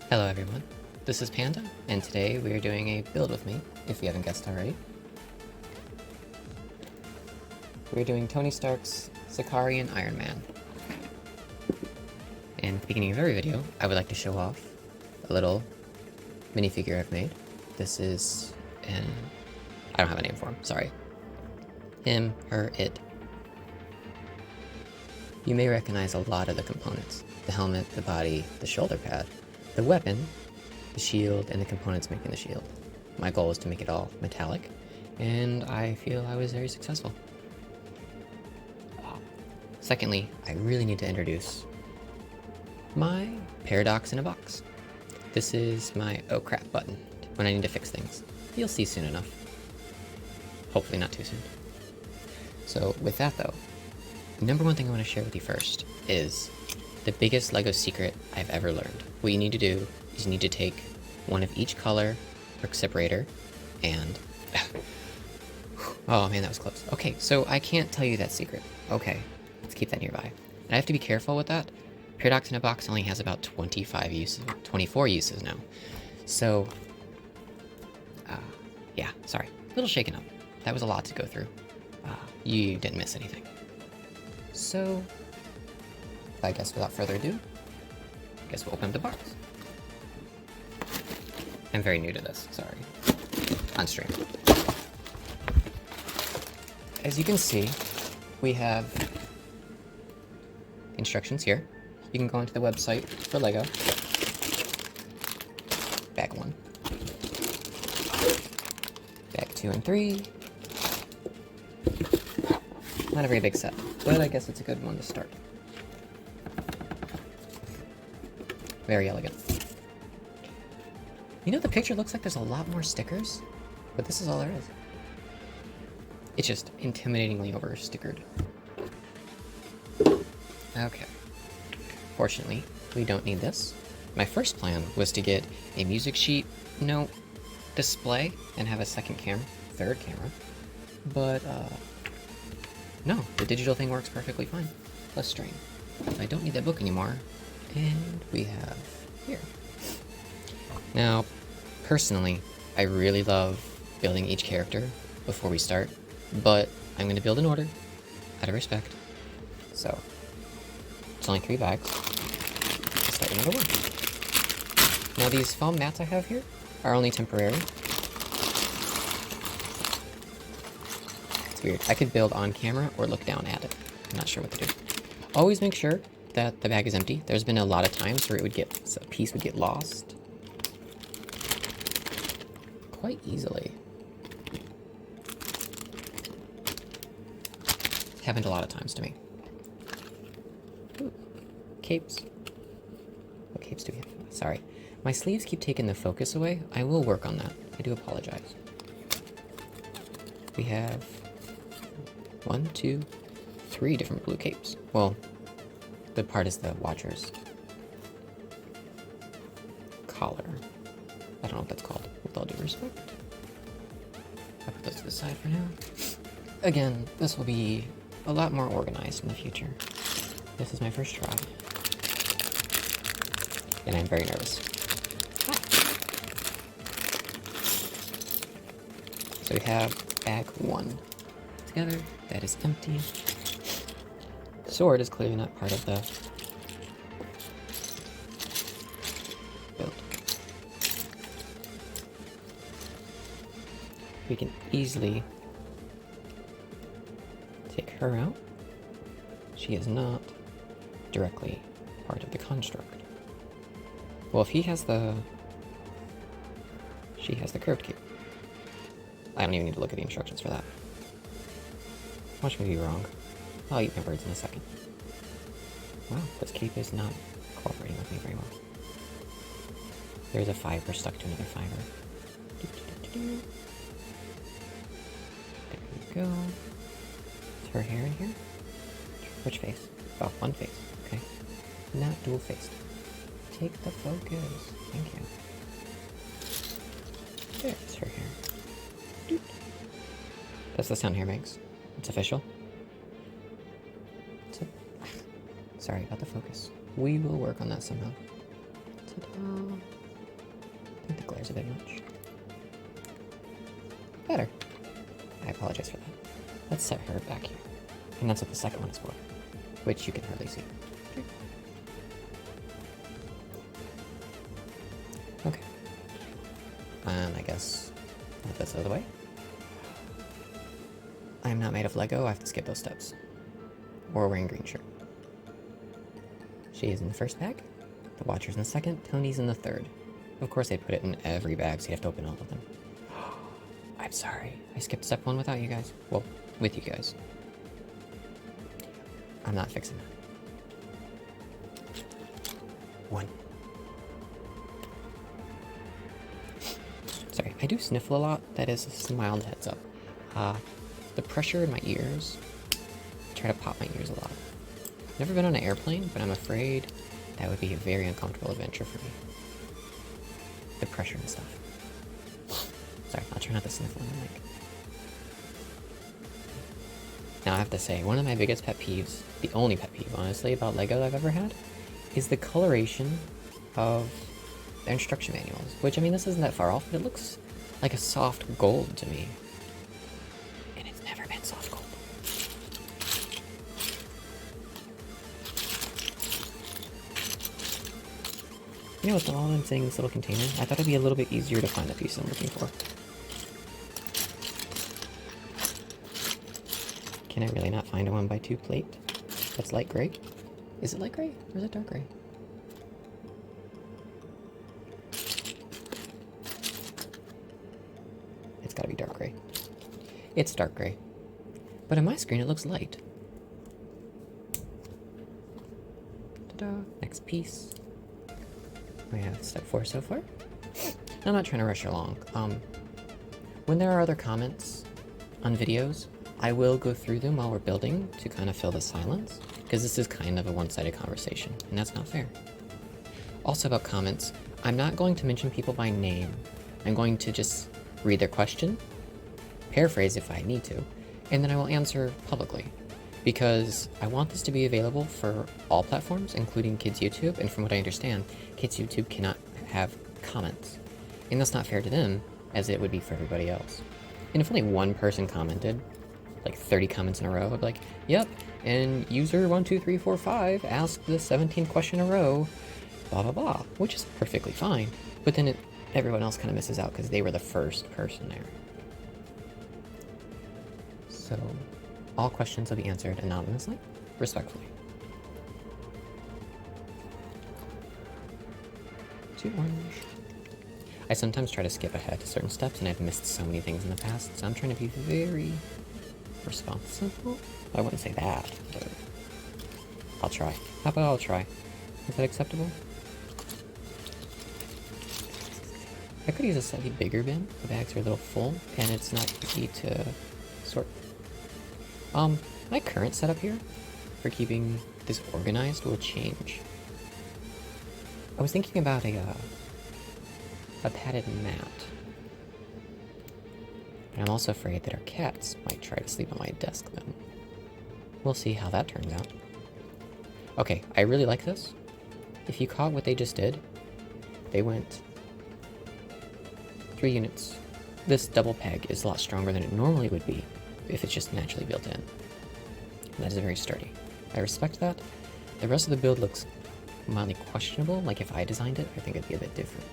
Hello everyone, this is Panda, and today we are doing a build with me, if you haven't guessed already. We're doing Tony Stark's Sakaarian Iron Man. And at the beginning of every video, I would like to show off a little minifigure I've made. This is I don't have a name for him, sorry. Him, her, it. You may recognize a lot of the components. The helmet, the body, the shoulder pad, the weapon, the shield, and the components making the shield. My goal was to make it all metallic, and I feel I was very successful. Secondly, I really need to introduce my paradox in a box. This is my oh crap button when I need to fix things. You'll see soon enough. Hopefully not too soon. So with that though, the number one thing I want to share with you first is the biggest LEGO secret I've ever learned. What you need to do is you need to take one of each color brick separator and oh man, that was close. Okay, so I can't tell you that secret. Okay, let's keep that nearby. And I have to be careful with that. Paradox in a box only has about 24 uses now. So, yeah, sorry, a little shaken up. That was a lot to go through. You didn't miss anything. So, I guess without further ado, I guess we'll open up the box. I'm very new to this, sorry. On stream. As you can see, we have instructions here. You can go onto the website for LEGO. Bag 1. Bag 2 and 3. Not a very big set, but I guess it's a good one to start. Very elegant. You know, the picture looks like there's a lot more stickers, but this is all there is. It's just intimidatingly over-stickered. Okay. Fortunately, we don't need this. My first plan was to get a music sheet note display and have a third camera, but no, the digital thing works perfectly fine. Less strain. I don't need that book anymore, and we have here. Now, personally, I really love building each character before we start, but I'm going to build in order, out of respect. So, it's only 3 bags. Let's start with number 1. Now, these foam mats I have here are only temporary. It's weird. I could build on camera or look down at it. I'm not sure what to do. Always make sure that the bag is empty. There's been a lot of times where a piece would get lost quite easily. Happened a lot of times to me. Ooh, capes. What capes do we have? Sorry. My sleeves keep taking the focus away. I will work on that. I do apologize. We have 1, 2, 3 different blue capes. Well, the part is the Watcher's collar. I don't know what that's called, with all due respect. I'll put those to the side for now. Again, this will be a lot more organized in the future. This is my first try. And I'm very nervous. So we have bag 1 together. That is empty. Sword is clearly not part of the build. We can easily take her out. She is not directly part of the construct. Well, if he has she has the curved cape. I don't even need to look at the instructions for that. Watch me be wrong. I'll eat my birds in a second. Wow, this cape is not cooperating with me very well. There's a fiber stuck to another fiber. There we go. Is her hair in here? Which face? Oh, one face. Okay. Not dual-faced. Take the focus. Thank you. There's her hair. Doot. That's the sound hair makes. It's official. Sorry about the focus. We will work on that somehow. Ta-da. a bit much. Better. I apologize for that. Let's set her back here. And that's what the second one is for, which you can hardly see. Okay. And I guess move this out of the way. I am not made of Lego, I have to skip those steps. Or wearing green shirt. She is in the first bag, the Watcher's in the second, Tony's in the third. Of course they put it in every bag, so you have to open all of them. I'm sorry, I skipped step 1 without you guys. Well, with you guys. I'm not fixing that. 1. Sorry, I do sniffle a lot. That is a mild heads up. The pressure in my ears, I try to pop my ears a lot. Never been on an airplane, but I'm afraid that would be a very uncomfortable adventure for me. The pressure and stuff. Sorry, I'll try not to sniffle in the mic. Now I have to say, one of my biggest pet peeves, the only pet peeve honestly about Lego I've ever had, is the coloration of the instruction manuals. Which, I mean, this isn't that far off, but it looks like a soft gold to me. And it's never been soft gold. You know, with all I'm saying in this little container, I thought it'd be a little bit easier to find the piece I'm looking for. Can I really not find a 1x2 plate that's light gray? Is it light gray or is it dark gray? It's gotta be dark gray. It's dark gray. But on my screen it looks light. Ta-da! Next piece. We have step 4 so far. I'm not trying to rush along. When there are other comments on videos, I will go through them while we're building to kind of fill the silence, because this is kind of a one-sided conversation, and that's not fair. Also about comments, I'm not going to mention people by name. I'm going to just read their question, paraphrase if I need to, and then I will answer publicly. Because I want this to be available for all platforms, including Kids YouTube, and from what I understand, Kids YouTube cannot have comments. And that's not fair to them, as it would be for everybody else. And if only one person commented, like 30 comments in a row, I'd be like, yep, and user 12345 asked the 17th question in a row, blah blah blah, which is perfectly fine. But then everyone else kind of misses out because they were the first person there. So, all questions will be answered anonymously, respectfully. 2 orange. I sometimes try to skip ahead to certain steps, and I've missed so many things in the past, so I'm trying to be very responsible. I wouldn't say that, but I'll try. How about I'll try? Is that acceptable? I could use a slightly bigger bin. The bags are a little full, and it's not easy to sort. My current setup here for keeping this organized will change. I was thinking about a padded mat. But I'm also afraid that our cats might try to sleep on my desk then. We'll see how that turns out. Okay, I really like this. If you caught what they just did, they went 3 units. This double peg is a lot stronger than it normally would be if it's just naturally built in. And that is very sturdy. I respect that. The rest of the build looks mildly questionable. Like if I designed it, I think it'd be a bit different.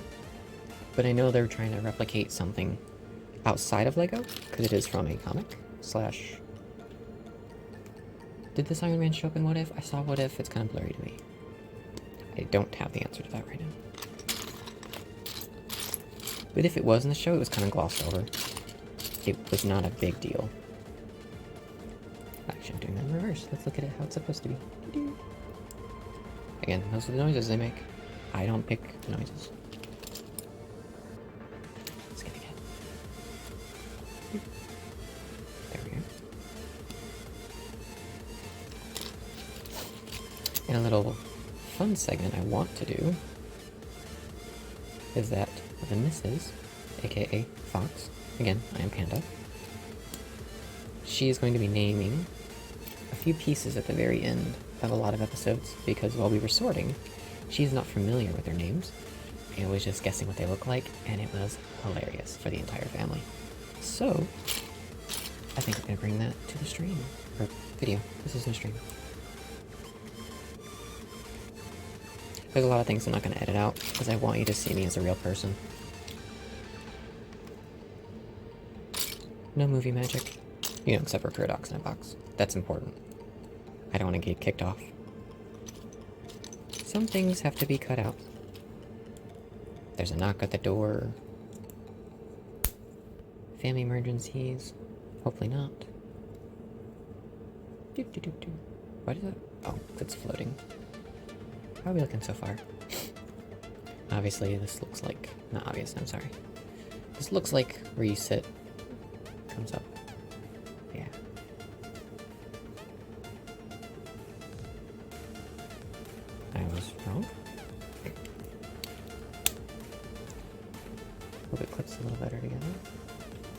But I know they're trying to replicate something outside of Lego, because it is from a comic slash... Did this Iron Man show up in What If? I saw What If, it's kind of blurry to me. I don't have the answer to that right now. But if it was in the show, it was kind of glossed over. It was not a big deal. Actually, I'm doing that in reverse. Let's look at it how it's supposed to be. Again, those are the noises they make. I don't pick the noises. Let's get again. There we go. And a little fun segment I want to do is that the missus, aka Fox, again, I am Panda, she is going to be naming a few pieces at the very end of a lot of episodes, because while we were sorting, she's not familiar with their names, and was just guessing what they look like, and it was hilarious for the entire family. So, I think I'm gonna bring that to the stream, or video. This is no stream. There's a lot of things I'm not gonna edit out, because I want you to see me as a real person. No movie magic. You know, except for Paradox in a Box. That's important. I don't want to get kicked off. Some things have to be cut out. There's a knock at the door. Family emergencies. Hopefully not. What is it? Oh, it's floating. How are we looking so far? Obviously, this looks like... Not obvious, I'm sorry. This looks like where you sit comes up. Yeah. I was wrong. Hope it clips a little better together.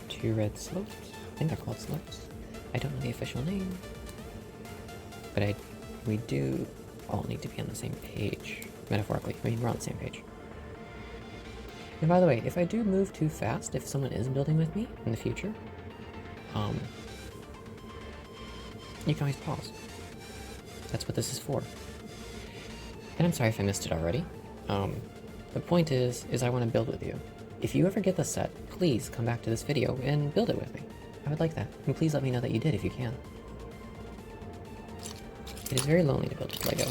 2 red slopes. I think they're called slopes. I don't know the official name. But we do all need to be on the same page. Metaphorically. I mean, we're on the same page. And by the way, if I do move too fast, if someone is building with me in the future, you can always pause. That's what this is for. And I'm sorry if I missed it already. The point is I want to build with you. If you ever get the set, please come back to this video and build it with me. I would like that. And please let me know that you did if you can. It is very lonely to build with Lego.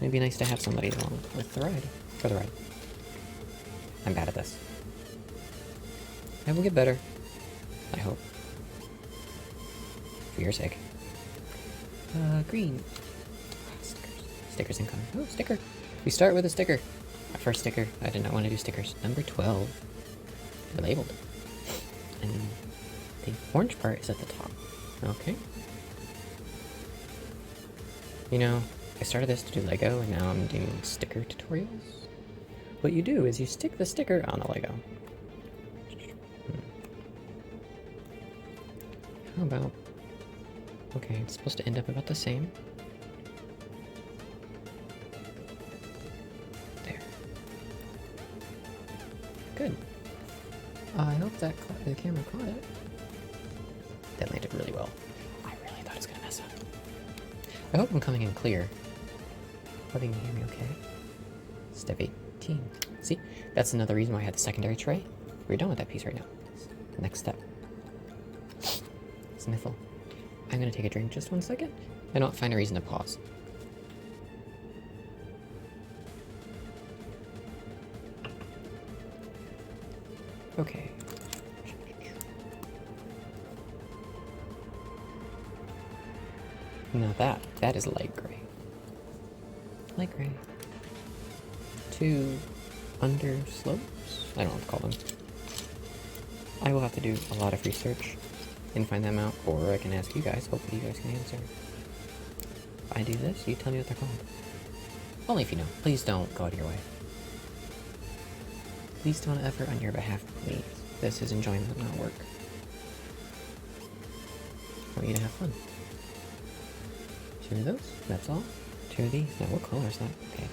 It'd be nice to have somebody along with the ride. For the ride. I'm bad at this. I will get better. I hope. For your sake. Green. Stickers. Stickers incoming. Oh, sticker. We start with a sticker. Our first sticker. I did not want to do stickers. Number 12. They're labeled. And the orange part is at the top. Okay. You know, I started this to do Lego, and now I'm doing sticker tutorials. What you do is you stick the sticker on the Lego. How about... Okay, it's supposed to end up about the same. There. Good. I hope that the camera caught it. That landed really well. I really thought it was gonna mess up. I hope I'm coming in clear. Hope you can hear me okay. Step 18. See? That's another reason why I had the secondary tray. We're done with that piece right now. Next step. Sniffle. I'm gonna take a drink just 1 second. I don't find a reason to pause. Okay. Now that is light gray. Light gray. 2 under slopes? I don't know what to call them. I will have to do a lot of research and find them out, or I can ask you guys. Hopefully you guys can answer. If I do this, you tell me what they're called. Only if you know. Please don't go out of your way. Please don't effort on your behalf, please. This is enjoyment, not work. I want you to have fun. 2 of those, that's all. 2 of these. Now, what color is that? Okay.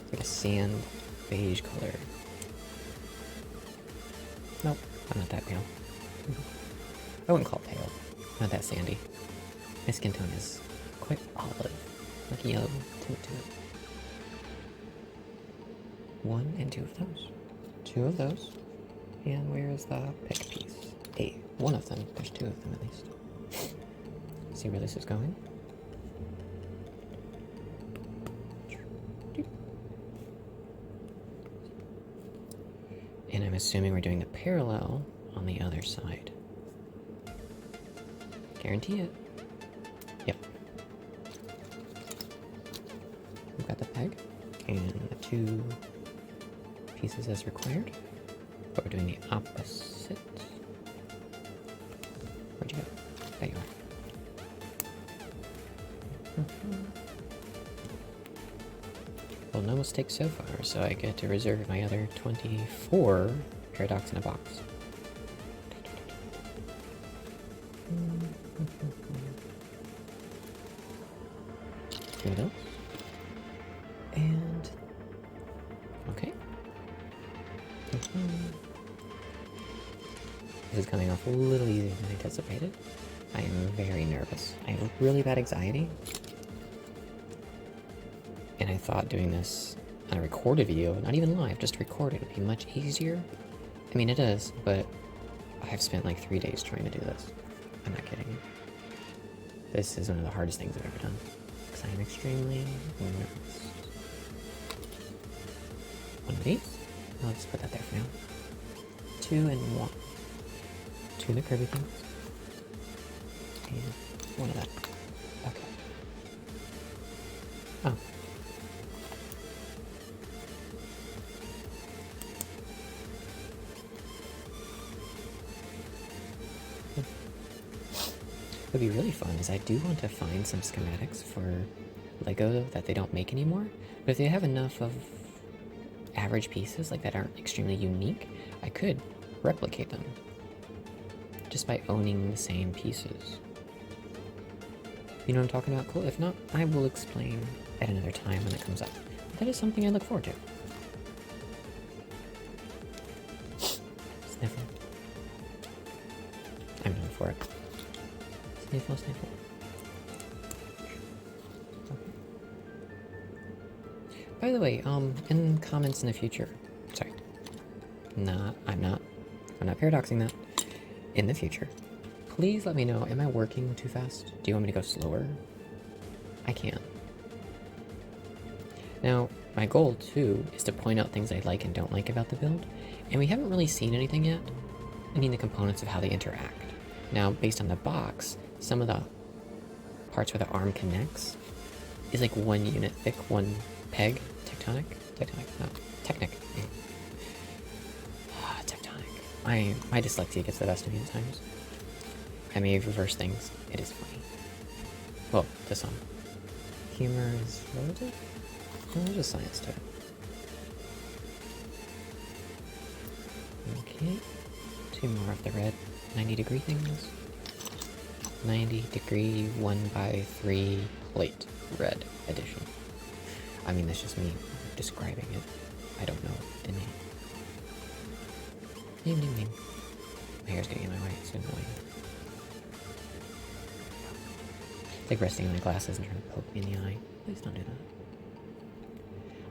It's like a sand beige color. Nope, I'm not that pale. I wouldn't call it pale. Not that sandy. My skin tone is quite olive, like a yellow tint to it. 1 and 2 of those. 2 of those. And where is the pick piece? 1 of them. There's 2 of them at least. See where this is going? And I'm assuming we're doing the parallel on the other side. Guarantee it. Yep. We've got the peg and the 2 pieces as required. But we're doing the opposite. Where'd you go? There you are. Well, no mistakes so far, so I get to reserve my other 24 Paradox in a Box. Two of those. And Okay. This is coming off a little easier than anticipated. I am very nervous. I have really bad anxiety. And I thought doing this on a recorded video, not even live, just recorded, would be much easier. I mean, it is, but I've spent like 3 days trying to do this. I'm not kidding. This is one of the hardest things I've ever done. Because I am extremely nervous. One of these. I'll just put that there for now. 2 and 1. 2 of the curvy things. And 1 of that. Okay. Oh. What would be really fun is I do want to find some schematics for Lego that they don't make anymore, but if they have enough of average pieces like that aren't extremely unique, I could replicate them just by owning the same pieces. You know what I'm talking about? Cool. If not, I will explain at another time when it comes up. But that is something I look forward to. Sniffle. I'm known for it. Sniffle, sniffle. Okay. By the way, in comments in the future, sorry, I'm not paradoxing that. In the future, please let me know, am I working too fast? Do you want me to go slower? I can. Now, my goal too is to point out things I like and don't like about the build, and we haven't really seen anything yet. I mean the components of how they interact. Now, based on the box, some of the parts where the arm connects is like 1 unit thick, 1 peg. Tectonic? No. Technic. Tectonic. My dyslexia gets the best of me at times. I may reverse things. It is funny. Well, to some. Humor is relative? No, there's a science to it. Okay. 2 more of the red 90-degree things. 90-degree 1x3 plate red edition. I mean, that's just me describing it. I don't know the name. Ding ding ding. My hair's getting in my way. It's annoying. It's like resting on my glasses and trying to poke me in the eye. Please don't do that.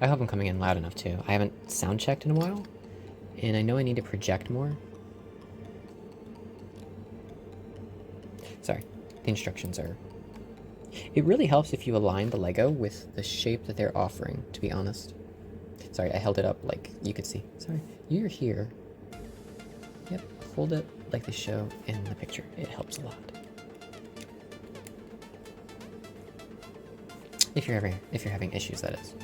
I hope I'm coming in loud enough too. I haven't sound checked in a while, and I know I need to project more. Sorry, the instructions are... It really helps if you align the Lego with the shape that they're offering, to be honest. Sorry, I held it up like you could see. Sorry, you're here. Yep, hold it like they show in the picture. It helps a lot. If you're having issues, that is.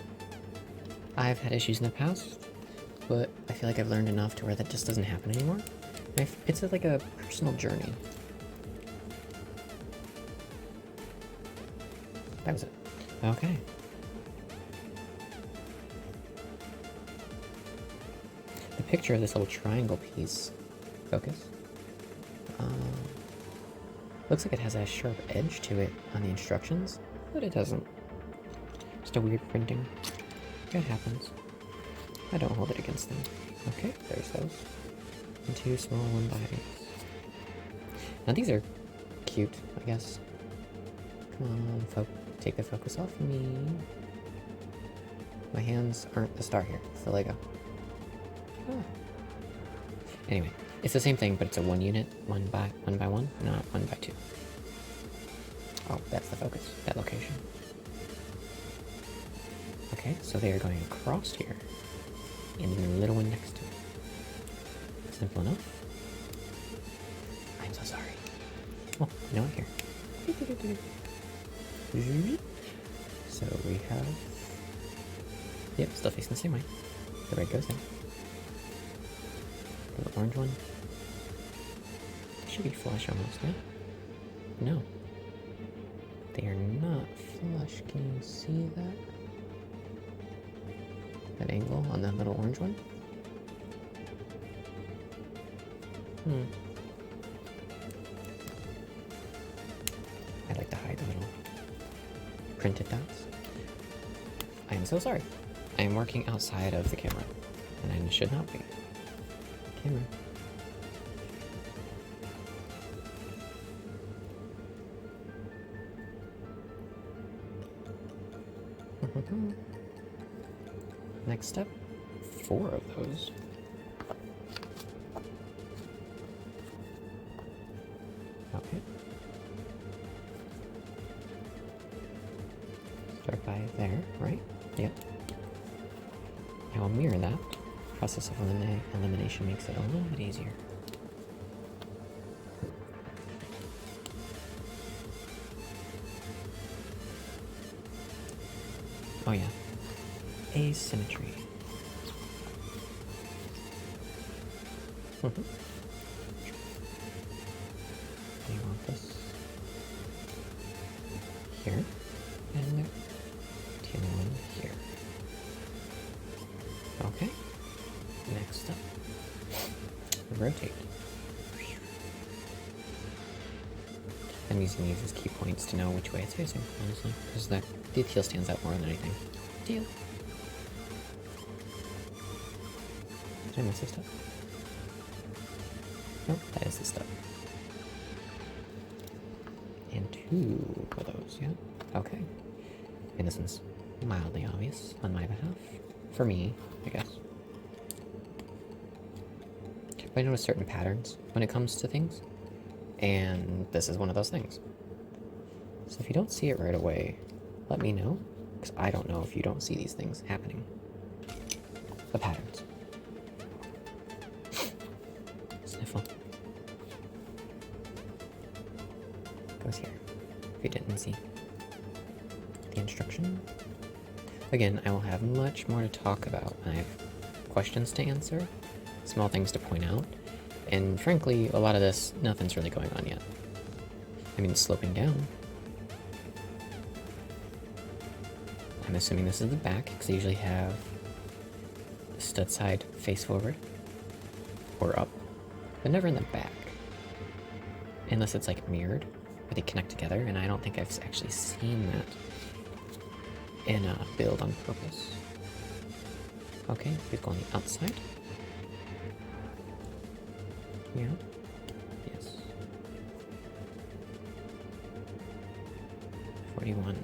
I've had issues in the past, but I feel like I've learned enough to where that just doesn't happen anymore. It's like a personal journey. That was it. Okay. The picture of this little triangle piece, focus, looks like it has a sharp edge to it on the instructions, but it doesn't. Just a weird printing. It happens. I don't hold it against them. Okay, there's those. And 2 small 1x8s. Now these are cute, I guess. Come on, take the focus off me. My hands aren't the star here. It's the Lego. Ah. Anyway, it's the same thing, but it's a 1 unit, 1 by 1, not 1 by 2. Oh, that's the focus. That location. Okay, so they are going across here, and then the little one next to it. Simple enough. I'm so sorry. Oh, you know what? Here. So we have... Yep, still facing the same way. The red goes in. The orange one. Should be flush almost, yeah? No. They are not flush. Can you see that? That angle on that little orange one? I like to hide the little printed dots. I am so sorry. I am working outside of the camera, and I should not be. Camera. Next step, 4 of those. Okay. Start by there, right? Yep. I will mirror that. Process of elimination makes it a little bit easier. Oh yeah. Asymmetry. You want this here and there. One here. Okay. Next up, rotate. I'm using these as key points to know which way it's facing, honestly, because the teal stands out more than anything. Teal. Did I miss this step? Nope, that is the step. And 2 of those, yeah? Okay. And this one's mildly obvious on my behalf. For me, I guess. But I notice certain patterns when it comes to things. And this is one of those things. So if you don't see it right away, let me know. Because I don't know if you don't see these things happening. The patterns. Sniffle. Goes here. If you didn't see the instruction. Again, I will have much more to talk about when I have questions to answer, small things to point out, and frankly, a lot of this, nothing's really going on yet. I mean, sloping down. I'm assuming this is the back, because they usually have the stud side face forward, or up, but never in the back. Unless it's like mirrored, where they connect together, and I don't think I've actually seen that in a build on purpose. Okay, please go on the outside. Yeah. Yes. 41.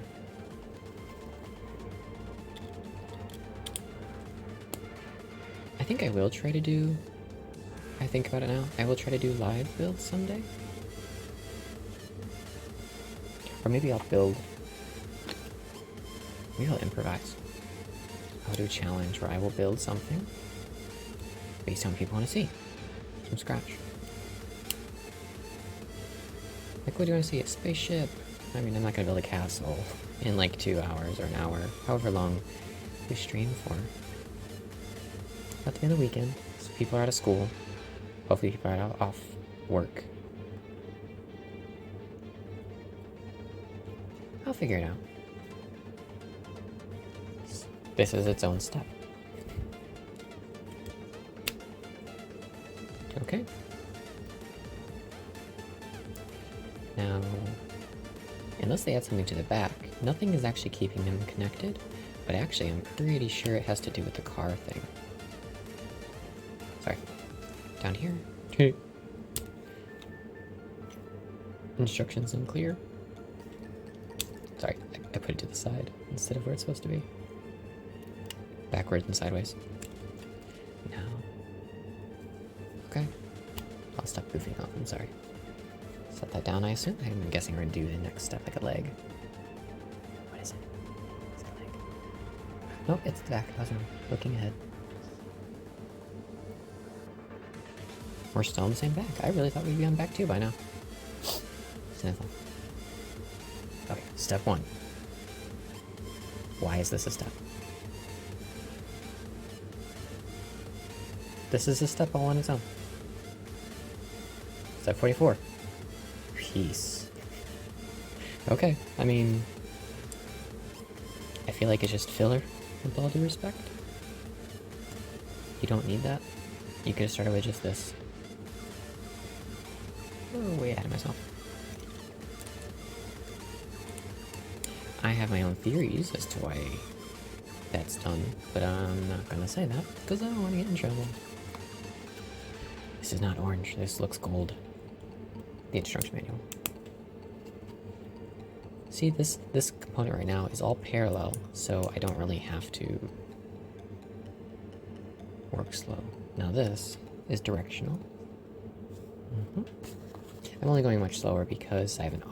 I think I will try to do, I think about it now, I will try to do live builds someday. Or maybe I'll build, maybe I'll improvise. I'll do a challenge where I will build something based on what people want to see from scratch. Like, what do you want to see? A spaceship? I mean, I'm not going to build a castle in like 2 hours or an hour, however long we stream for. At the end of the weekend, so people are out of school. Hopefully people are off work. I'll figure it out. This is its own step. Okay. Now, unless they add something to the back, nothing is actually keeping them connected, but actually I'm pretty sure it has to do with the car thing. Sorry. Down here. Okay. Instructions unclear. Sorry, I put it to the side instead of where it's supposed to be. Backwards and sideways. No. Okay. I'll stop goofing off, I'm sorry. Set that down, I assume. I'm guessing we're gonna do the next step like a leg. What is it? Is it a leg? Nope, it's the back. I was wrong. Looking ahead. We're still on the same back. I really thought we'd be on back 2 by now. Sniffle. Okay, step 1. Why is this a step? This is a step all on its own. Step 44. Peace. Okay, I mean, I feel like it's just filler, with all due respect. You don't need that. You could have started with just this. Oh, way ahead of myself. I have my own theories as to why that's done, but I'm not gonna say that because I don't want to get in trouble. This is not orange, this looks gold. The instruction manual. See, this component right now is all parallel, so I don't really have to work slow. Now this is directional. I'm only going much slower because I have an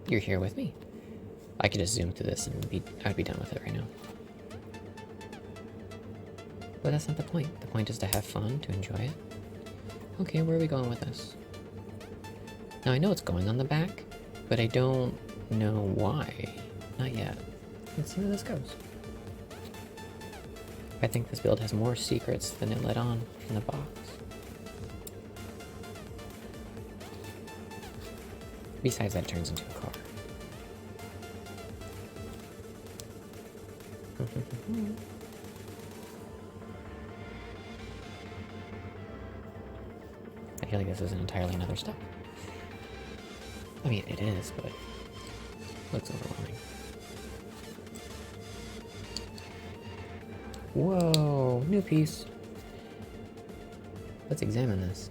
you're here with me. I could just zoom through this and I'd be done with it right now. But that's not the point. The point is to have fun, to enjoy it. Okay, where are we going with this? Now I know it's going on the back, but I don't know why. Not yet. Let's see where this goes. I think this build has more secrets than it let on from the box. Besides that, it turns into a car. I feel like this is an entirely another step. I mean, it is, but it looks overwhelming. Whoa, new piece. Let's examine this.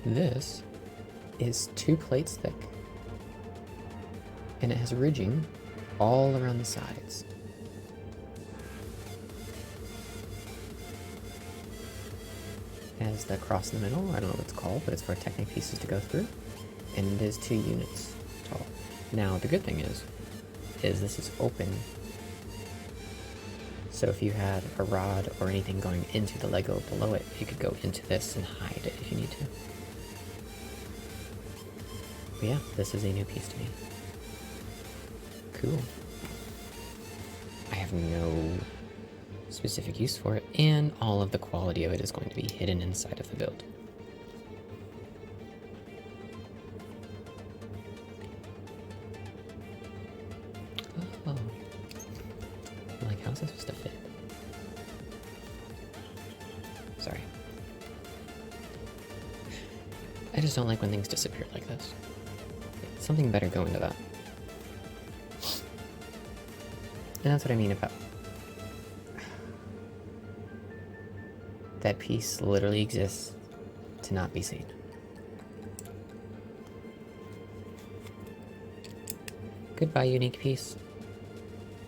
This is 2 plates thick, and it has ridging all around the sides. It has the cross in the middle, I don't know what it's called, but it's for Technic pieces to go through, and it is 2 units tall. Now, the good thing is this is open, so if you had a rod or anything going into the Lego below it, you could go into this and hide it if you need to. But yeah, this is a new piece to me. Cool. I have no specific use for it, and all of the quality of it is going to be hidden inside of the build. Oh. Like, how's this supposed to fit? Sorry. I just don't like when things disappear like this. Something better go into that. And that's what I mean about that piece literally exists to not be seen. Goodbye, unique piece.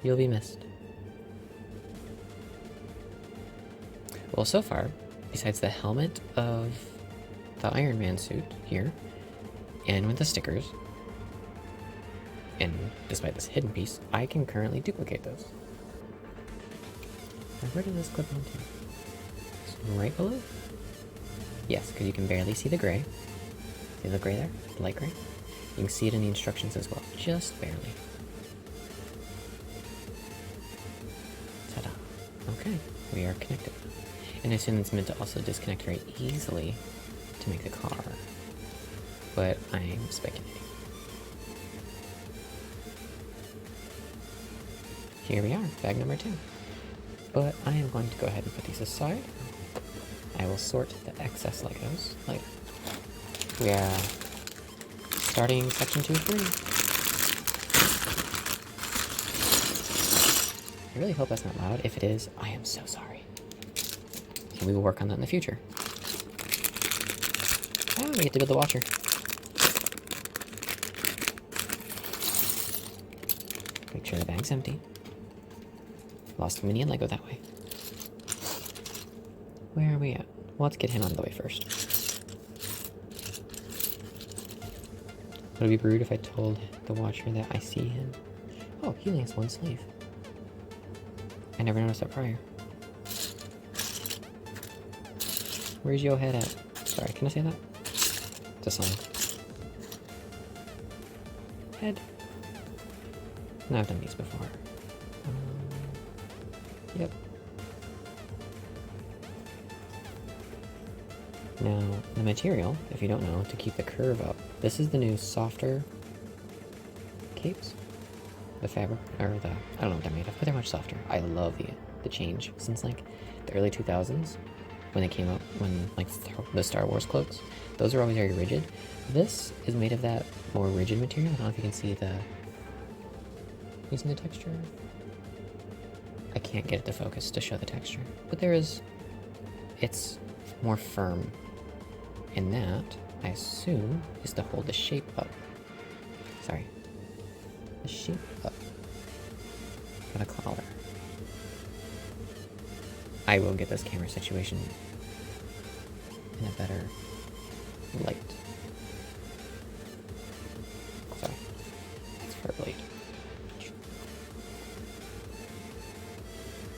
You'll be missed. Well, so far, besides the helmet of the Iron Man suit here, and with the stickers, and despite this hidden piece, I can currently duplicate those. Now, where does this clip onto? Right below? Yes, because you can barely see the gray. See the gray there? The light gray? You can see it in the instructions as well. Just barely. Ta-da. Okay, we are connected. And I assume it's meant to also disconnect very easily to make the car. But I'm speculating. Here we are, bag number 2. But I am going to go ahead and put these aside. I will sort the excess Legos later. We are starting section 2-3. I really hope that's not loud. If it is, I am so sorry. And we will work on that in the future. Oh, we get to build the watcher. Make sure the bag's empty. Lost a mini and Lego that way. Where are we at? Well, let's get him out of the way first. Would it be rude if I told the watcher that I see him? Oh, he only has 1 sleeve. I never noticed that prior. Where's your head at? Sorry, can I say that? It's a song. Head. No, I've done these before. Yep. Now, the material, if you don't know, to keep the curve up, this is the new softer capes. The fabric, or the, I don't know what they're made of, but they're much softer. I love the change since like the early 2000s when they came out, when like the Star Wars cloaks, those are always very rigid. This is made of that more rigid material. I don't know if you can see the, using the texture. can't get it to focus to show the texture. But it's more firm. And that, I assume, is to hold the shape up. Sorry. The shape up. For the collar. I will get this camera situation in a better light. Sorry. That's for a blade.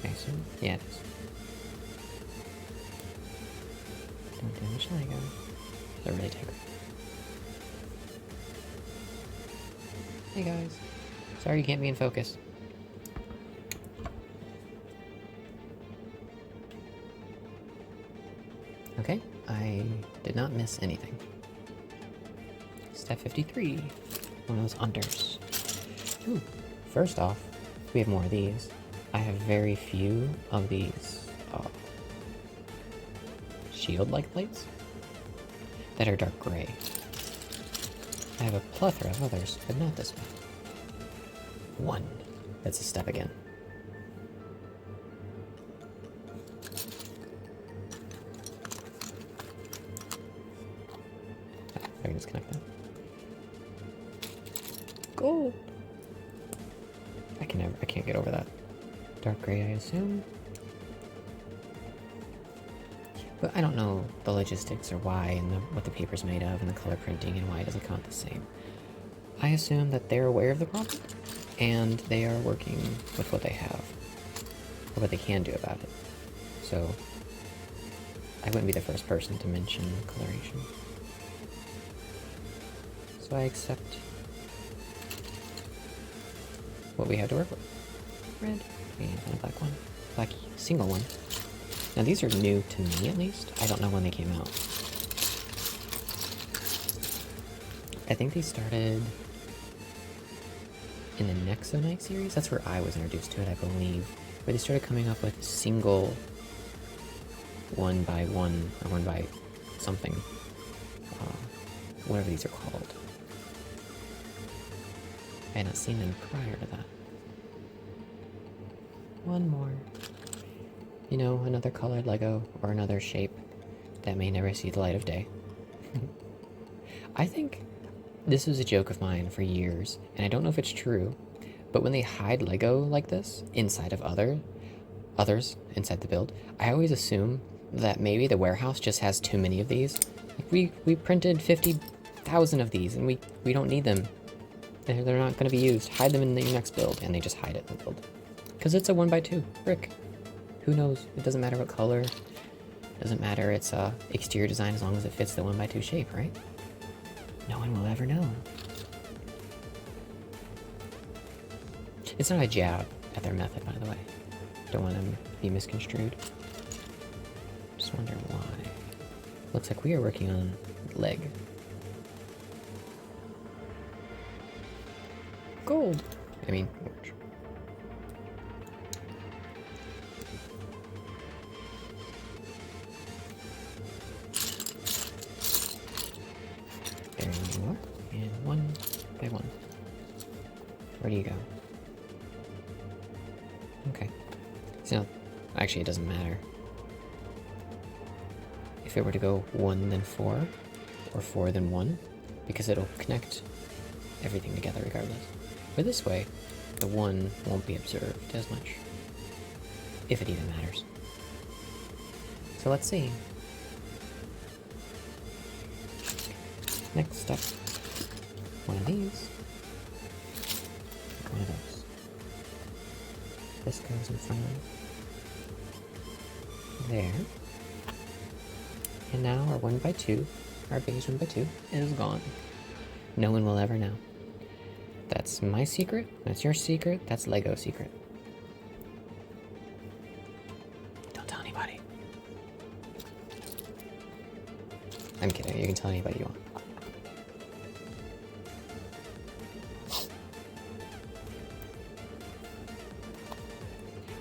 I assume? Yeah, it is. Don't damage Lego. They're really tight. Hey guys. Sorry you can't be in focus. Okay, I did not miss anything. Step 53. One of those unders. Ooh, first off, we have more of these. I have very few of these shield-like plates that are dark gray. I have a plethora of others, but not this one. One. That's a step again. I can disconnect that. Gold! I can't get over that. Dark gray, I assume. But I don't know the logistics or why and what the paper's made of and the color printing and why it doesn't come out the same. I assume that they're aware of the problem and they are working with what they have or what they can do about it. So I wouldn't be the first person to mention coloration. So I accept what we have to work with. Red and a black one. Black single one. Now these are new to me at least. I don't know when they came out. I think they started in the Nexo Night series. That's where I was introduced to it, I believe. Where they started coming up with single 1x1 or 1 by something. Whatever these are called. I had not seen them prior to that. One more. You know, another colored Lego or another shape that may never see the light of day. I think this was a joke of mine for years, and I don't know if it's true, but when they hide Lego like this inside of others inside the build, I always assume that maybe the warehouse just has too many of these. Like we printed 50,000 of these, and we don't need them. They're not going to be used. Hide them in the next build, and they just hide it in the build. Because it's a 1x2 brick. Who knows? It doesn't matter what color. It doesn't matter its exterior design as long as it fits the 1x2 shape, right? No one will ever know. It's not a jab at their method, by the way. Don't want them to be misconstrued. Just wonder why. Looks like we are working on leg. Gold! I mean, orange. There you are. And 1 by 1. Where do you go? Okay. So, actually it doesn't matter. If it were to go 1 then 4, or 4 then 1, because it'll connect everything together regardless. But this way, the 1 won't be observed as much. If it even matters. So let's see. Next step. One of these. One of those. This goes in front of there. And now our 1x2, our beige 1x2, is gone. No one will ever know. That's my secret, that's your secret, that's Lego's secret. Don't tell anybody. I'm kidding, you can tell anybody you want.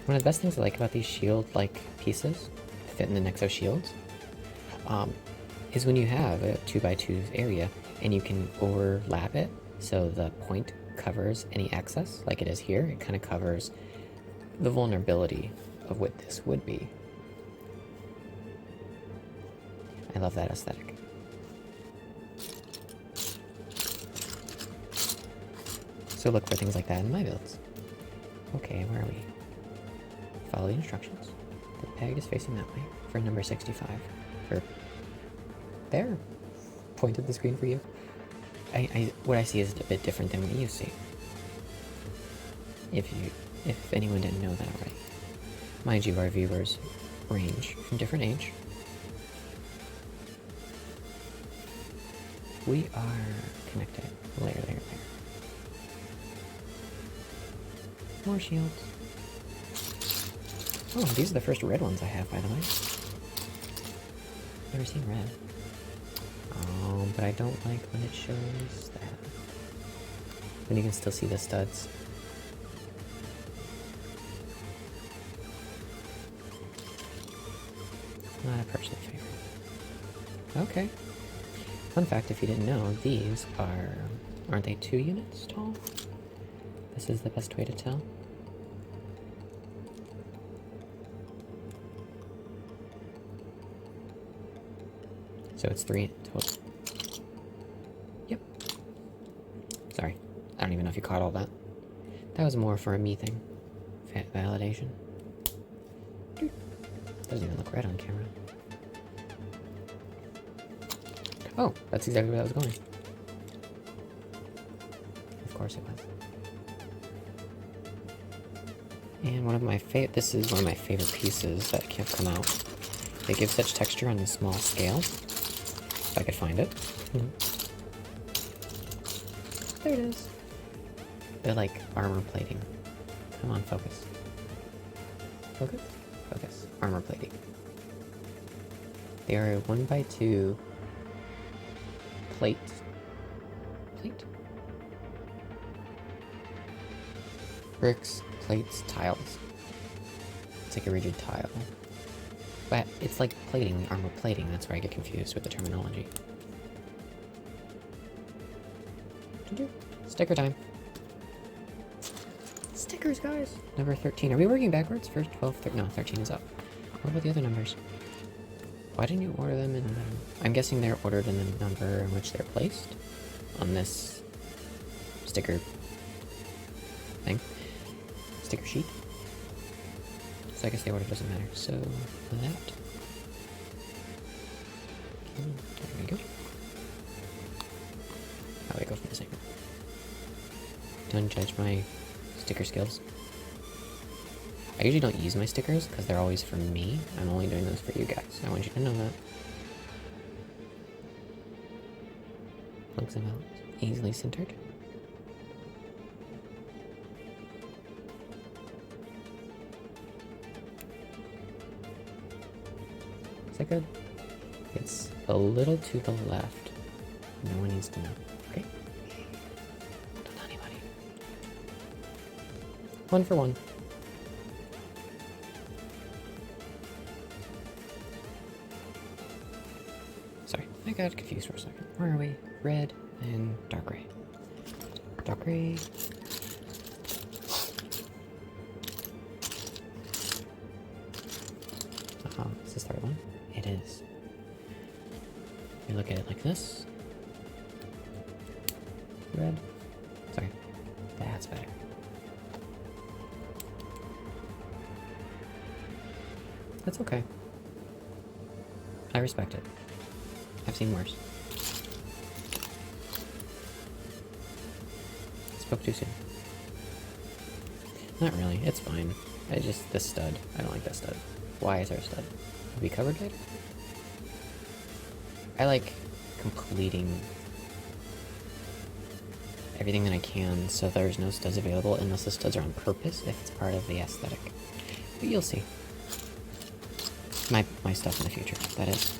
One of the best things I like about these shield-like pieces, fit in the Nexo shields, is when you have a 2x2 area and you can overlap it so the point covers any excess, like it is here. It kind of covers the vulnerability of what this would be. I love that aesthetic. So look for things like that in my builds. Okay, where are we? Follow the instructions. The peg is facing that way for number 65. Or there. Pointed the screen for you. What I see is a bit different than what you see. If anyone didn't know that already. Mind you, our viewers range from different age. We are connected. Layer. More shields. Oh, these are the first red ones I have, by the way. Never seen red. Oh, but I don't like when it shows that. When you can still see the studs. Not a personal favorite. Okay. Fun fact, if you didn't know, these aren't they 2 units tall? This is the best way to tell. So it's 3 total. Yep. Sorry. I don't even know if you caught all that. That was more for a me thing. Validation. Doesn't even look red on camera. Oh, that's exactly where I was going. Of course it was. And one of my this is one of my favorite pieces that can't come out. They give such texture on the small scale. If I could find it. There it is. They're like armor plating. Come on, focus. Focus? Focus. Armor plating. They are a 1x2 plate. Bricks, plates, tiles. It's like a rigid tile. But it's like plating, armor plating. That's where I get confused with the terminology. Sticker time. Stickers, guys! Number 13. Are we working backwards? First 12, 13. No, 13 is up. What about the other numbers? Why didn't you order them in the... I'm guessing they're ordered in the number in which they're placed on this sticker thing. Sticker sheet. So I guess the order doesn't matter. So, that. Okay, there we go. How do I go from the second? Don't judge my sticker skills. I usually don't use my stickers because they're always for me. I'm only doing those for you guys. I want you to know that. Looks about easily centered. Is that good? It's a little to the left. No one needs to know. Okay? Don't tell anybody. 1 for 1. Sorry, I got confused for a second. Where are we? Red and dark gray. Dark gray. Is this the right one? It is. You look at it like this. Red. Sorry. That's better. That's okay. I respect it. I've seen worse. Spoke too soon. Not really. It's fine. I just... this stud. I don't like that stud. Why is there a stud? Will be covered later? I like completing everything that I can so there's no studs available unless the studs are on purpose if it's part of the aesthetic. But you'll see. My stuff in the future, that is.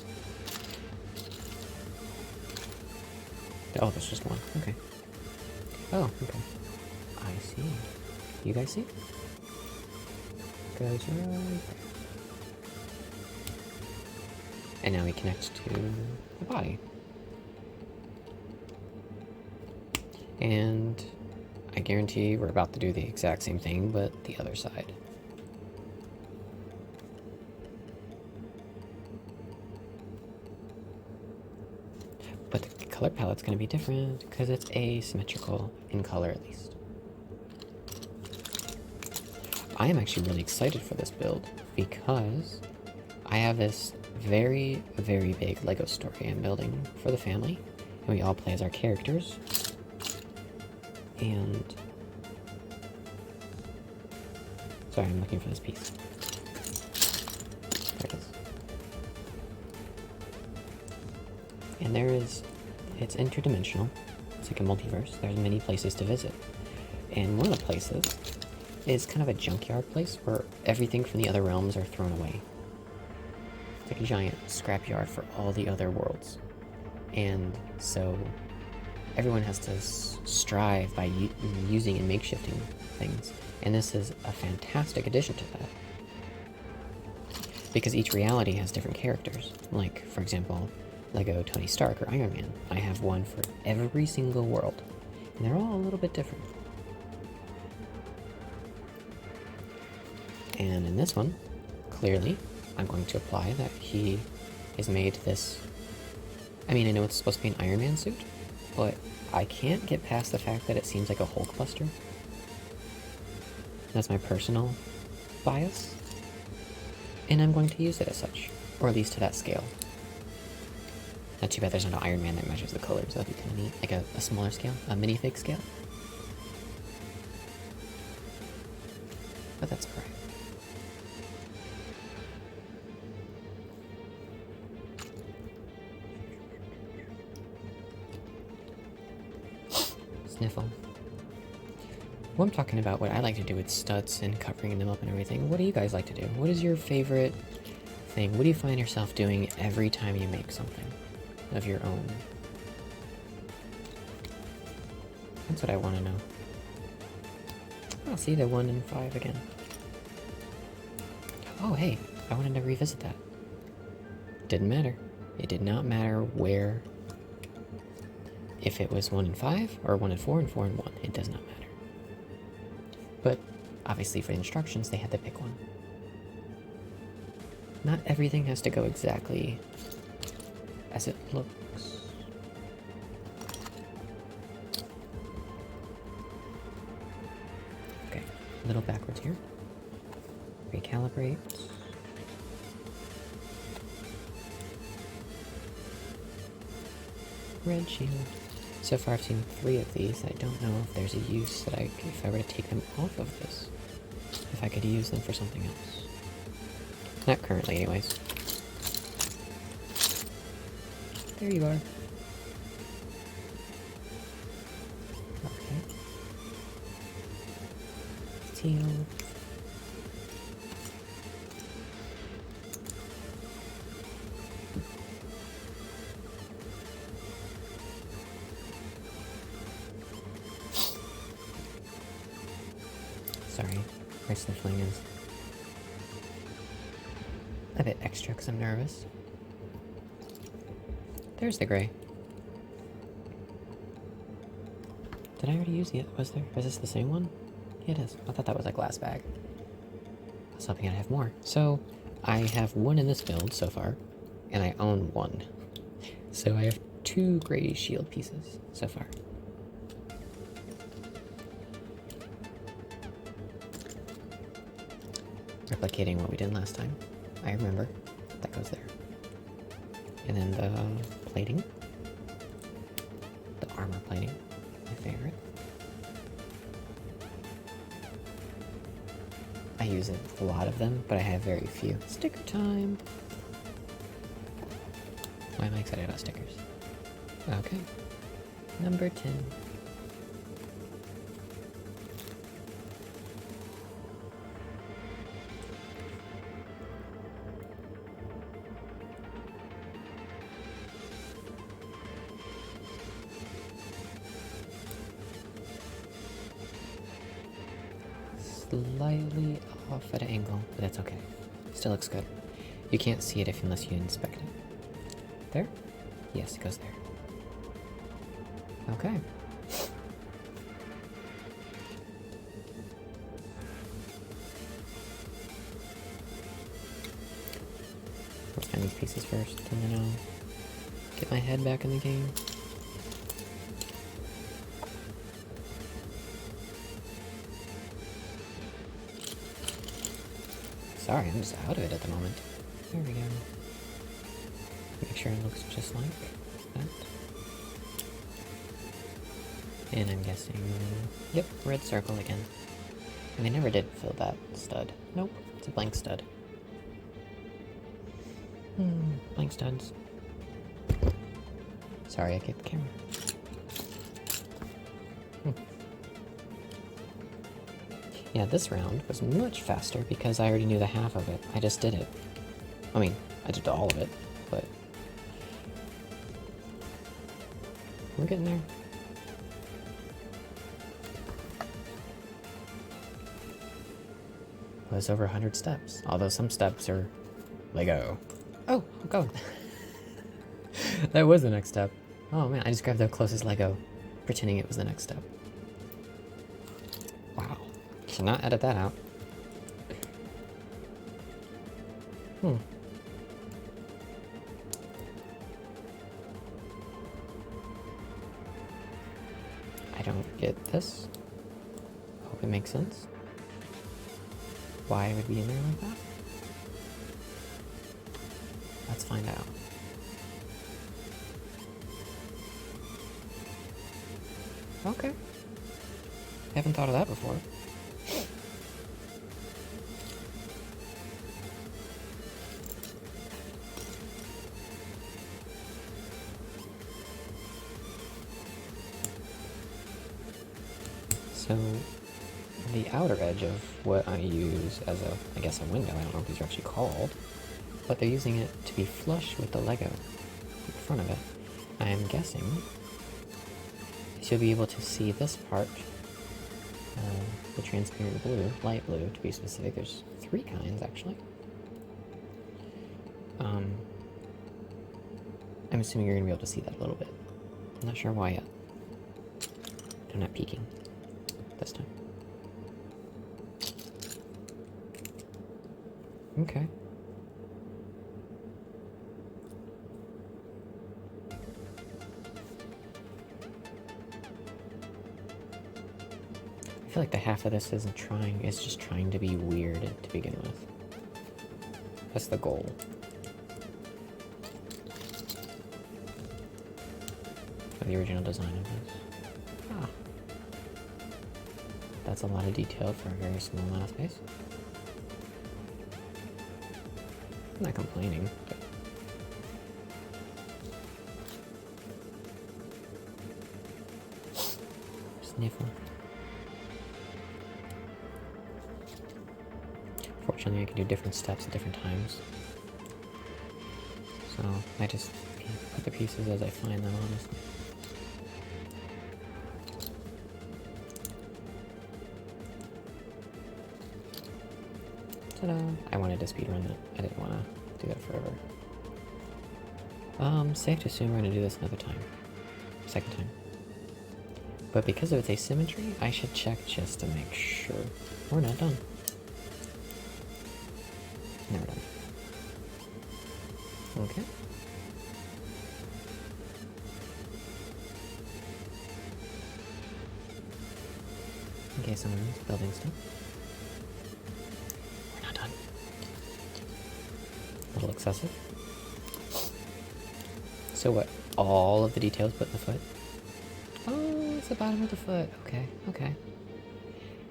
Oh, there's just one. Okay. Oh, okay. I see. You guys see? Goes right there. And now we connect to the body. And I guarantee we're about to do the exact same thing, but the other side. color palette's going to be different because it's asymmetrical in color at least. I am actually really excited for this build because I have this very, very big Lego story I'm building for the family, and we all play as our characters. And sorry, I'm looking for this piece. There it is. And it's interdimensional. It's like a multiverse. There's many places to visit. And one of the places is kind of a junkyard place where everything from the other realms are thrown away. It's like a giant scrapyard for all the other worlds. And so everyone has to strive by using and makeshifting things. And this is a fantastic addition to that. Because each reality has different characters. Like, for example, Lego Tony Stark or Iron Man. I have one for every single world. And they're all a little bit different. And in this one, clearly, I'm going to apply that he has made this... I mean, I know it's supposed to be an Iron Man suit, but I can't get past the fact that it seems like a Hulk Buster. That's my personal bias. And I'm going to use it as such, or at least to that scale. Not too bad there's not an Iron Man that measures the colors, that'd be kind of neat. Like a smaller scale, a minifig scale. But that's alright. Sniffle. Well, I'm talking about what I like to do with studs and covering them up and everything. What do you guys like to do? What is your favorite thing? What do you find yourself doing every time you make something of your own? That's what I want to know. I'll see the 1 and 5 again. Oh, hey, I wanted to revisit that. Didn't matter. It did not matter where. If it was 1 and 5, or 1 and 4, and 4 and 1, it does not matter. But, obviously for the instructions, they had to pick one. Not everything has to go exactly as it looks. Okay, a little backwards here. Recalibrate. Red shield. So far I've seen 3 of these. I don't know if there's a use that if I were to take them off of this, if I could use them for something else. Not currently, anyways. There you are. Okay. Teal. Sorry, my sniffling is a bit extra because I'm nervous. There's the gray. Did I already use it? Was this the same one? Yeah, it is. I thought that was a glass bag. I was hoping I'd have more. So, I have 1 in this build so far, and I own 1. So I have 2 gray shield pieces so far. Replicating what we did last time. I remember. That goes there. And then the plating. The armor plating. My favorite. I use a lot of them, but I have very few. Sticker time! Why am I excited about stickers? Okay. Number 10. Slightly off at an angle, but that's okay. Still looks good. You can't see it unless you inspect it. There? Yes, it goes there. Okay. Let's find these pieces first, and then I'll get my head back in the game. Sorry, I'm just out of it at the moment. There we go. Make sure it looks just like that. And I'm guessing... Yep, red circle again. And they never did fill that stud. Nope, it's a blank stud. Blank studs. Sorry, I kicked the camera. Yeah, this round was much faster because I already knew the half of it. I just did it. I mean, I did all of it, but... we're getting there. Well, it's over 100 steps, although some steps are Lego. Oh, go. That was the next step. Oh man, I just grabbed the closest Lego, pretending it was the next step. Wow. Cannot edit that out. I don't get this. Hope it makes sense. Why it would be in there like that? Let's find out. Okay. Haven't thought of that before. So, the outer edge of what I use as a, I guess, a window, I don't know what these are actually called, but they're using it to be flush with the Lego in front of it. I'm guessing you'll be able to see this part, the transparent blue, light blue to be specific. There's 3 kinds actually. I'm assuming you're going to be able to see that a little bit. I'm not sure why yet. I'm not peeking this time. Okay. I feel like the half of this isn't trying, it's just trying to be weird to begin with. That's the goal. For the original design of this. Ah. That's a lot of detail for a very small amount of space. I'm not complaining, but... Sniffle. Fortunately, I can do different steps at different times. So, I just put the pieces as I find them, honestly. Ta-da! I wanted to speedrun that. I didn't want to do that forever. Safe to assume we're going to do this another time. Second time. But because of its asymmetry, I should check just to make sure. We're not done. Never done. Okay. In case someone's building stuff. We're not done. A little excessive. So what? All of the details put in the foot? Oh, it's the bottom of the foot. Okay, okay.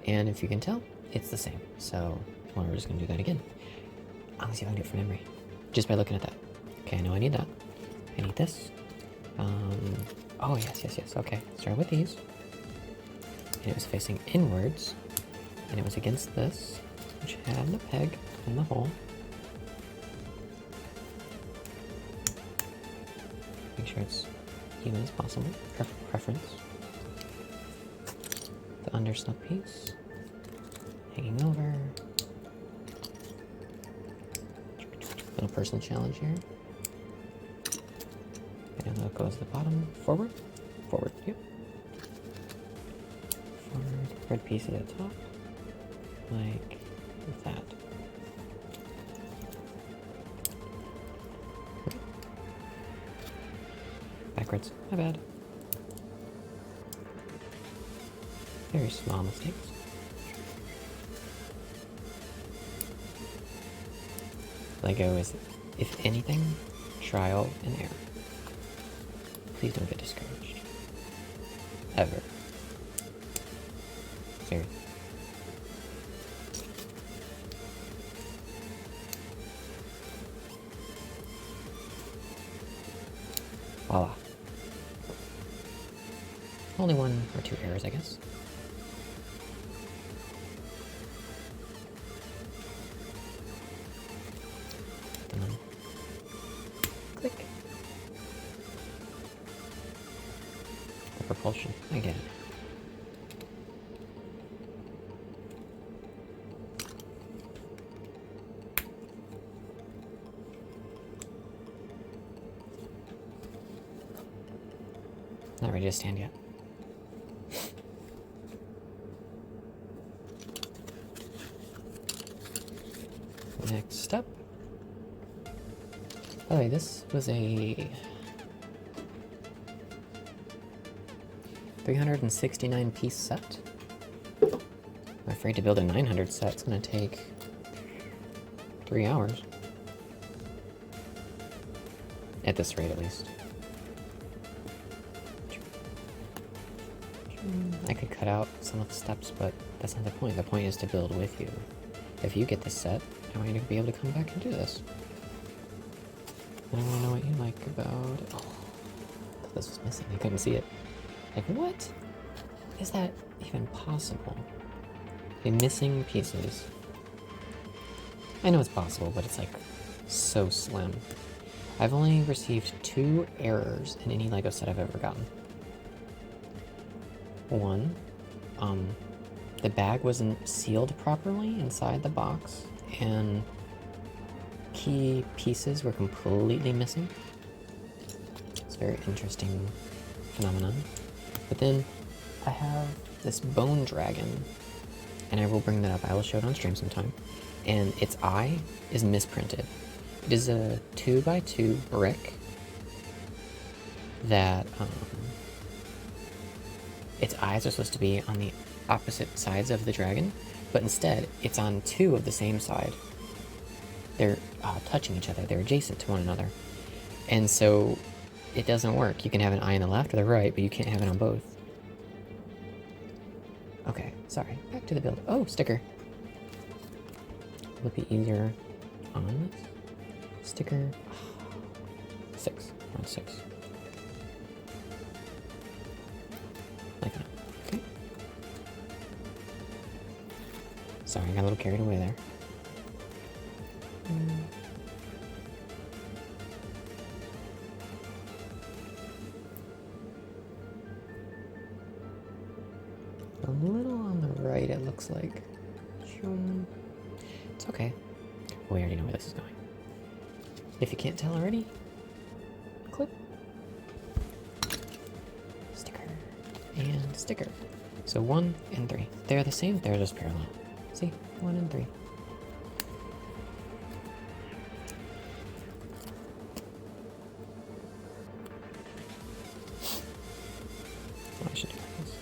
And if you can tell, it's the same. So, we're just going to do that again. I'm going to see if I can do it from memory. Just by looking at that. Okay, I know I need that. I need this. Oh, yes, yes, yes. Okay, start with these. And it was facing inwards. And it was against this, which had the peg in the hole. Make sure it's even as possible. Preference. The understuck piece. Hanging over. Little personal challenge here. And that goes to the bottom. Forward. Forward. Yep. Forward. Red piece at the top. Like that. Backwards. My bad. Very small mistakes. Lego is, if anything, trial and error. Please don't get discouraged. Ever. Seriously. Voila. Only one or two errors, I guess. Done. Click. The propulsion, I get it. Not ready to stand yet. Next up. By the way, this was a 369 piece set. I'm afraid to build a 900 set. It's gonna take 3 hours. At this rate, at least. I could cut out some of the steps, but that's not the point. The point is to build with you. If you get this set, I want you to be able to come back and do this. And I want to know what you like about it. Oh, I thought this was missing. I couldn't see it. Like, what? Is that even possible? The missing pieces. I know it's possible, but it's like so slim. I've only received 2 errors in any LEGO set I've ever gotten. One, the bag wasn't sealed properly inside the box, and key pieces were completely missing. It's a very interesting phenomenon. But then I have this bone dragon, and I will bring that up. I will show it on stream sometime. And its eye is misprinted. It is a 2x2 brick that its eyes are supposed to be on the opposite sides of the dragon, but instead it's on 2 of the same side. They're touching each other. They're adjacent to one another. And so it doesn't work. You can have an eye on the left or the right, but you can't have it on both. Okay, sorry. Back to the build. Oh, sticker. Will it be easier on this? Sticker. 6. We're on 6. Like that. Okay. Sorry, I got a little carried away there. A little on the right, it looks like. It's okay. We already know where this is going. If you can't tell already, clip. Sticker. And sticker. So 1 and 3. They're the same, they're just parallel. See? 1 and 3. Oh, I should do like this.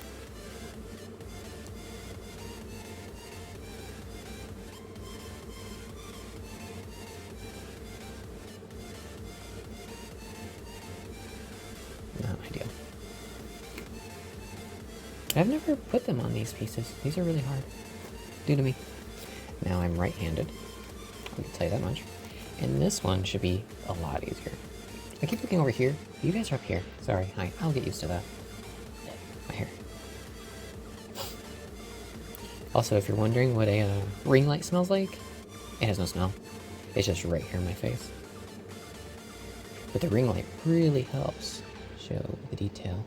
Not ideal. I've never put them on these pieces. These are really hard. Due to me. Now I'm right-handed. I can tell you that much. And this one should be a lot easier. I keep looking over here. You guys are up here. Sorry. Hi. I'll get used to that. My hair. Also, if you're wondering what a ring light smells like, it has no smell. It's just right here in my face. But the ring light really helps show the detail.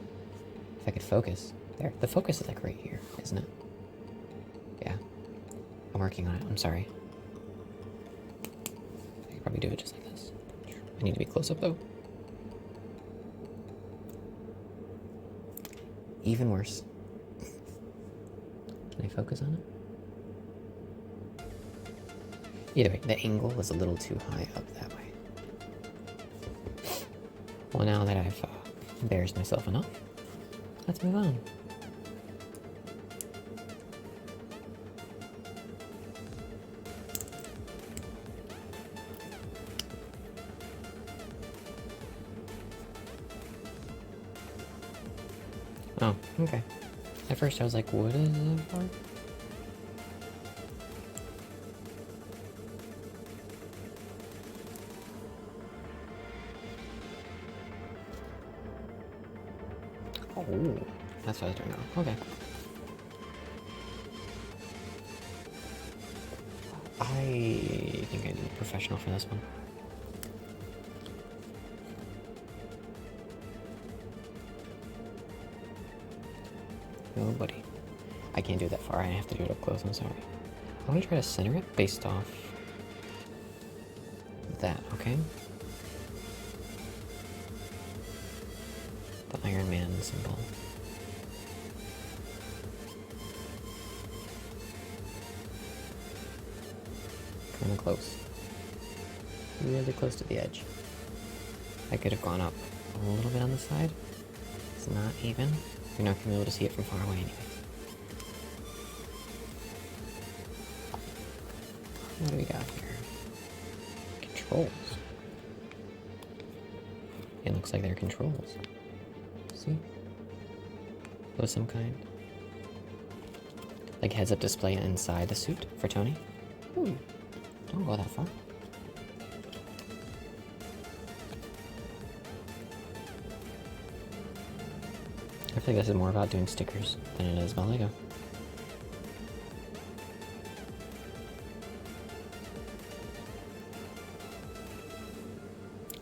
If I could focus. There. The focus is like right here, isn't it? Yeah. I'm working on it. I'm sorry. I could probably do it just like this. I need to be close up though. Even worse. Can I focus on it? Either way, the angle is a little too high up that way. Well, now that I've embarrassed myself enough, let's move on. Oh, okay. At first I was like, what is it for? Oh, that's what I was doing wrong. Okay. I think I need a professional for this one. Oh, buddy. I can't do that far. I have to do it up close. I'm sorry. I'm gonna try to center it based off that, okay? The Iron Man symbol. Kind of close. Really close to the edge. I could have gone up a little bit on the side. It's not even. You're not going to be able to see it from far away anyway. What do we got here? Controls. It looks like they're controls. See? Of some kind. Like heads-up display inside the suit for Tony. Ooh, don't go that far. I feel like this is more about doing stickers than it is about Lego.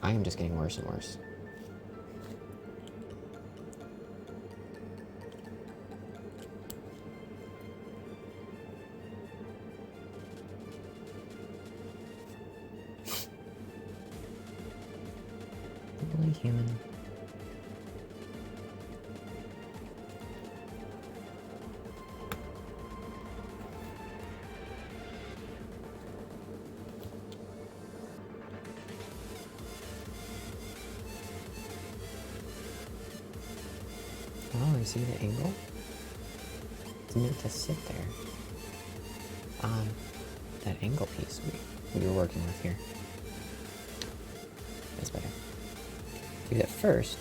I am just getting worse and worse. Really human. Oh, you see the angle? It's meant to sit there on that angle piece we were working with here. That's better. Do that first.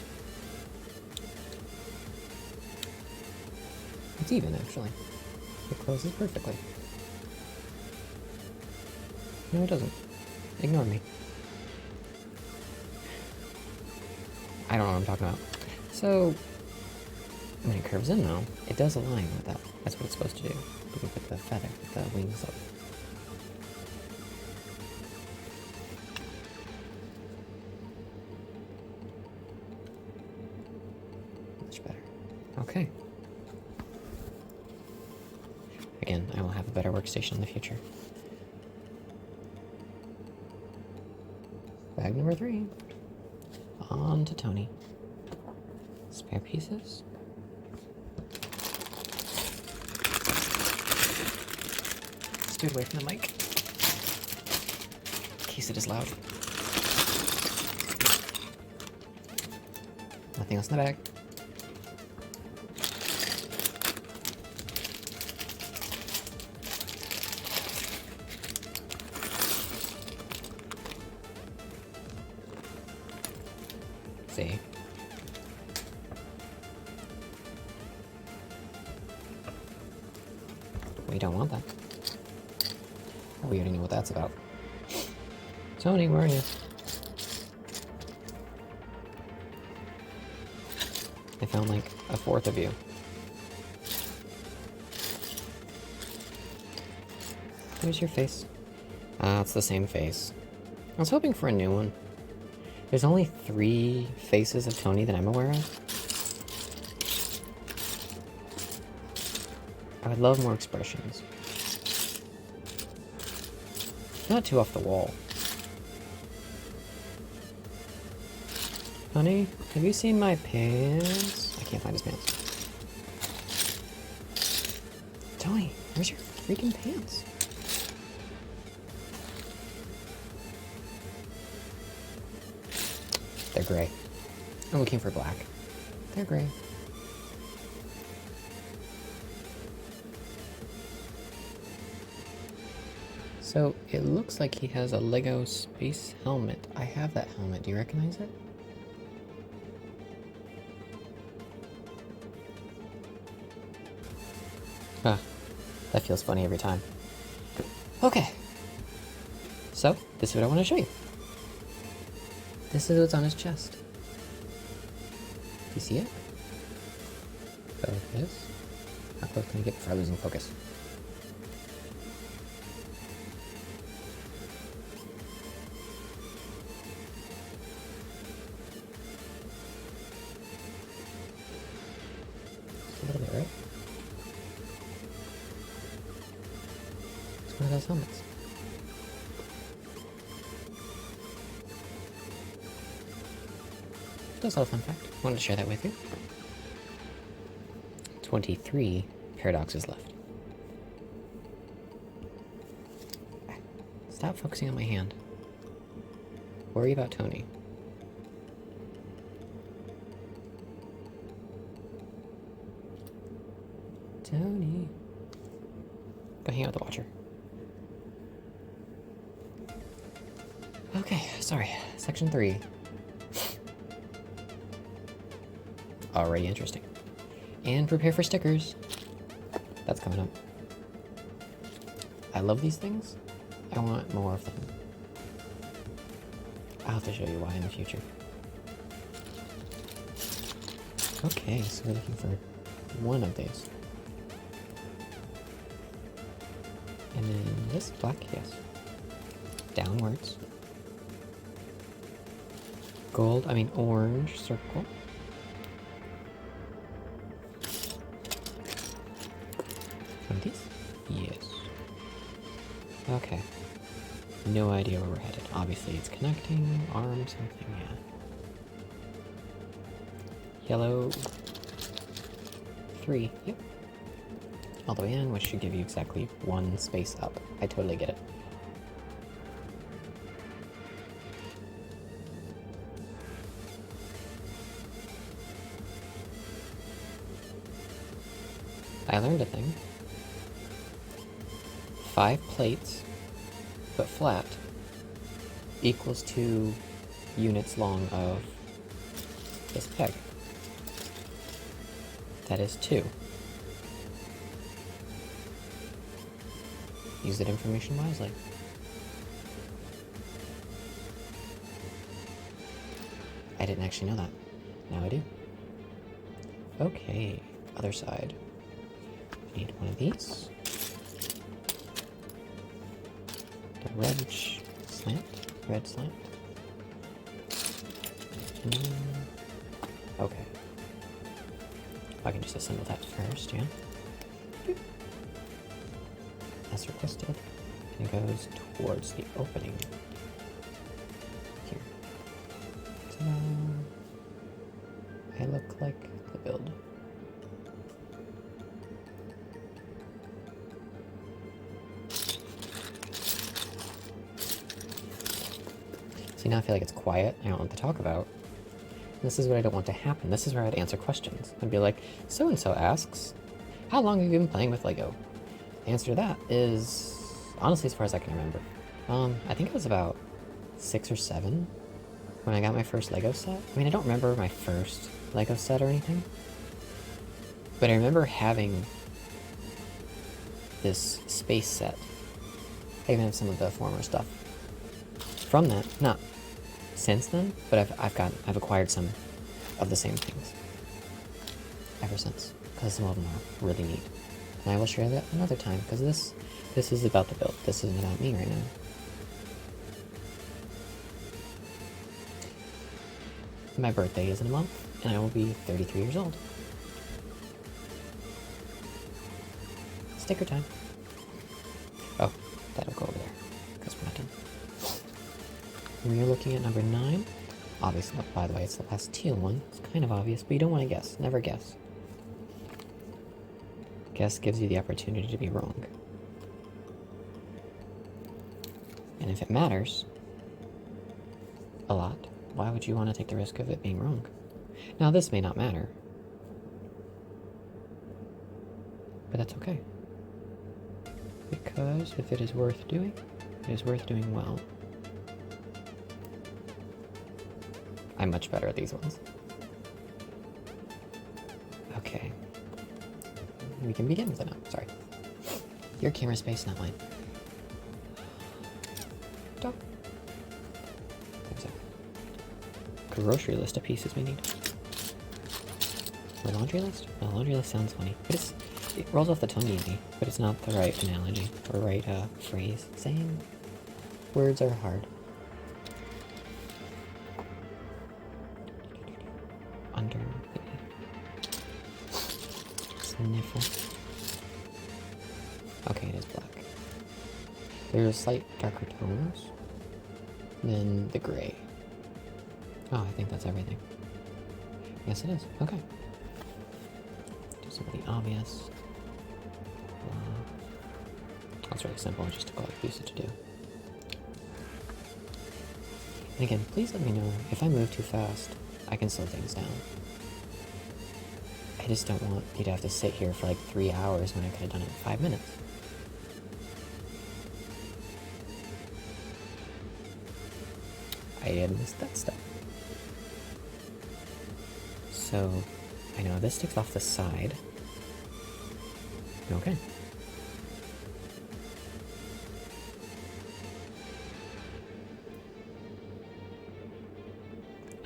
It's even, actually. It closes perfectly. No, it doesn't. Ignore me. I don't know what I'm talking about. So, when it curves in, though, it does align with that. That's what it's supposed to do. With the feather, with the wings up. Much better. Okay. Again, I will have a better workstation in the future. Bag number 3. On to Tony. Spare pieces. Stay away from the mic, in case it is loud. Nothing else in the bag. See? We don't want that. We already know what that's about. Tony, where are you? I found like a fourth of you. Where's your face? Ah, it's the same face. I was hoping for a new one. There's only 3 faces of Tony that I'm aware of. I would love more expressions. Not too off the wall. Honey, have you seen my pants? I can't find his pants. Tony, where's your freaking pants? They're gray. I'm looking for black. They're gray. So, it looks like he has a Lego space helmet. I have that helmet. Do you recognize it? Huh. That feels funny every time. Okay. So, this is what I want to show you. This is what's on his chest. Do you see it? Focus. How close can I get before losing focus? Just a little bit, right? It's one of those helmets. That's all a fun fact. Wanted to share that with you. 23 paradoxes left. Stop focusing on my hand. Worry about Tony. Tony. Go hang out with the Watcher. Okay, sorry. Section 3. Already interesting. And prepare for stickers. That's coming up. I love these things. I want more of them. I'll have to show you why in the future. Okay, so we're looking for one of these. And then this black, yes. Downwards. Orange circle. One of these? Yes. Okay. No idea where we're headed. Obviously it's connecting, arm, something, yeah. Yellow. 3, yep. All the way in, which should give you exactly one space up. I totally get it. I learned a thing. 5 plates, but flat, equals 2 units long of this peg. That is 2. Use that information wisely. I didn't actually know that. Now I do. Okay, other side. Need one of these. The red slant. Red slant. Okay. I can just assemble that first, yeah. As requested. And it goes towards the opening. Here. Ta-da! I look like the build. See, now I feel like it's quiet. I don't know what to talk about. This is what I don't want to happen. This is where I'd answer questions. I'd be like, so-and-so asks, how long have you been playing with Lego? The answer to that is, honestly, as far as I can remember. I think it was about 6 or 7 when I got my first Lego set. I mean, I don't remember my first Lego set or anything. But I remember having this space set. I even have some of the former stuff from that. Not since then, but I've acquired some of the same things ever since, because some of them are really neat. And I will share that another time, because this is about the build. This isn't about me right now. My birthday is in a month, and I will be 33 years old. Sticker time. Oh, that'll go over there, because we're not done. When you're looking at number 9, obviously, by the way, it's the last teal one. It's kind of obvious, but you don't want to guess. Never guess. Guess gives you the opportunity to be wrong. And if it matters a lot, why would you want to take the risk of it being wrong? Now, this may not matter, but that's okay. Because if it is worth doing, it is worth doing well. I'm much better at these ones. Okay. we can begin with it now. Sorry. Your camera space, not mine. Stop. There's a grocery list of pieces we need. Or laundry list? No, laundry list sounds funny. But it rolls off the tongue easy, but it's not the right analogy or right phrase. Saying words are hard. Under. Sniffle. Okay, it is black. There's slight darker tones than the gray. Oh, I think that's everything. Yes, it is. Okay. Do some of the obvious. That's really simple. It just took all the pieces to do. And again, please let me know if I move too fast. I can slow things down. I just don't want you to have to sit here for like 3 hours when I could have done it in 5 minutes. I had missed that step. So, I know this sticks off the side. Okay.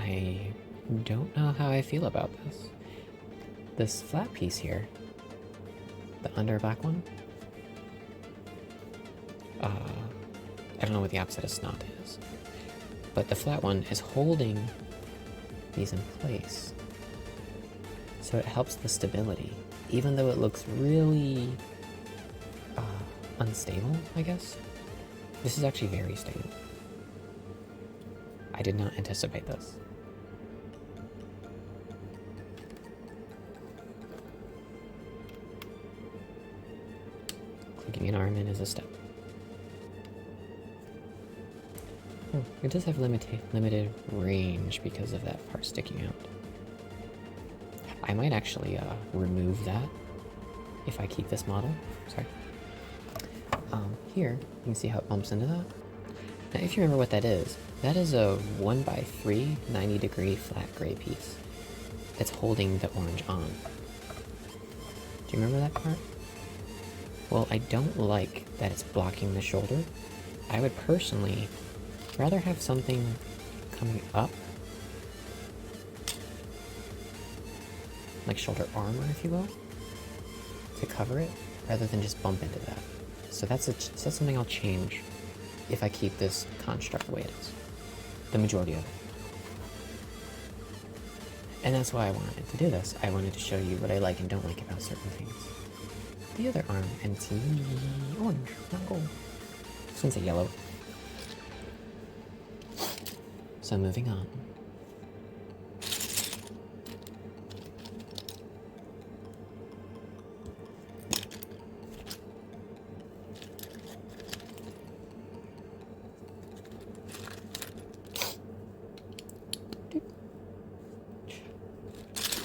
I don't know how I feel about this. This flat piece here, the under back one, I don't know what the opposite of snot is, but the flat one is holding these in place. So it helps the stability, even though it looks really unstable, I guess. This is actually very stable. I did not anticipate this. Clicking an arm in is a step. Oh, it does have limited range because of that part sticking out. I might actually remove that if I keep this model. Sorry. Here, you can see how it bumps into that. Now, if you remember what that is a 1x3 90-degree flat gray piece that's holding the orange on. Do you remember that part? Well, I don't like that it's blocking the shoulder. I would personally rather have something coming up, like shoulder armor, if you will, to cover it, rather than just bump into that. So that's something I'll change if I keep this construct the way it is. The majority of it. And that's why I wanted to do this. I wanted to show you what I like and don't like about certain things. The other arm, and it's orange, not gold. This one's a yellow. So moving on.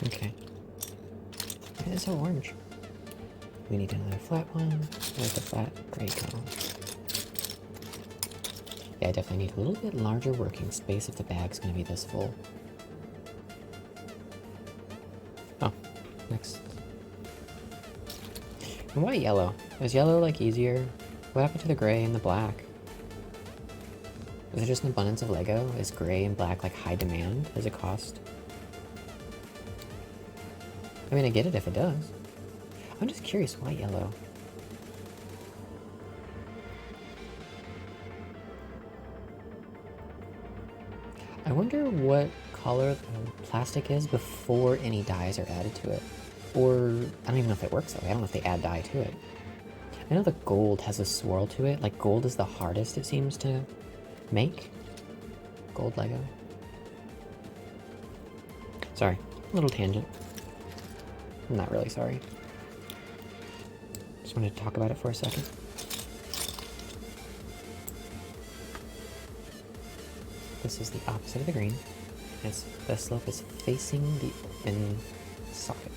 Okay. It is so orange. We need another flat one. Where's the flat? Gray go. Yeah, I definitely need a little bit larger working space if the bag's gonna be this full. Oh, next. And why yellow? Is yellow like easier? What happened to the gray and the black? Is it just an abundance of Lego? Is gray and black like high demand? Does it cost? I mean, I get it if it does. I'm just curious, why yellow? I wonder what color the plastic is before any dyes are added to it. Or, I don't even know if it works that way. I don't know if they add dye to it. I know the gold has a swirl to it. Like, gold is the hardest, it seems, to make. Gold Lego. Sorry, little tangent. I'm not really sorry. Just wanted to talk about it for a second. This is the opposite of the green. The slope is facing the open socket.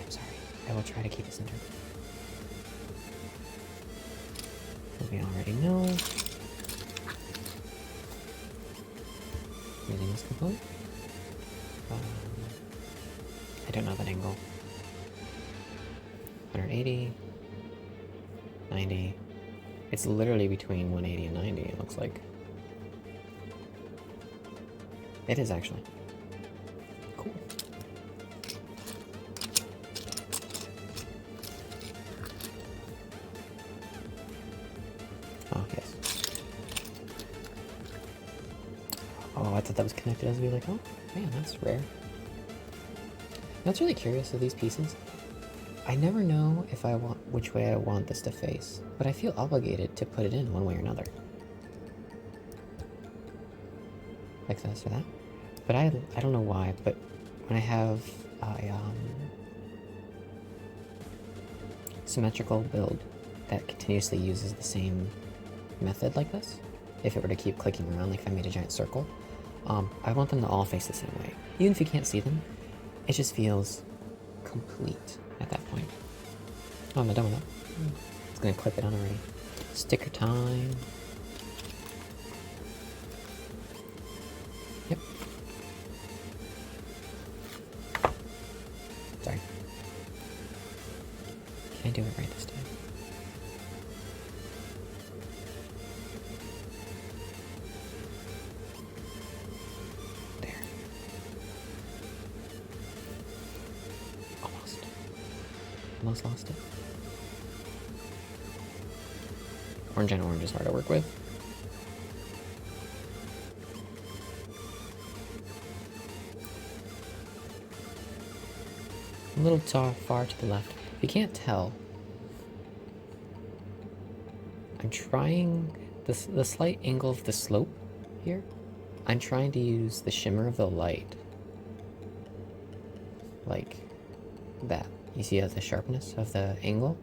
I'm sorry. I will try to keep it centered. As we already know, using this component. I don't know that angle. 180, 90. It's literally between 180 and 90, it looks like. It is actually. Cool. Oh, yes. Oh, I thought that was connected as we were like, oh, man, that's rare. That's really curious of these pieces. I never know if I want which way I want this to face, but I feel obligated to put it in one way or another. Like this or that. But I don't know why, but when I have a symmetrical build that continuously uses the same method like this, if it were to keep clicking around, like if I made a giant circle, I want them to all face the same way. Even if you can't see them, it just feels complete at that point. Oh, I'm not done with that. It's gonna clip it on already. Sticker time. Yep. Sorry. Can I do it right this time? There. Almost lost it. Orange and orange is hard to work with. A little far to the left. If you can't tell, I'm trying the slight angle of the slope here. I'm trying to use the shimmer of the light, like that. You see the sharpness of the angle?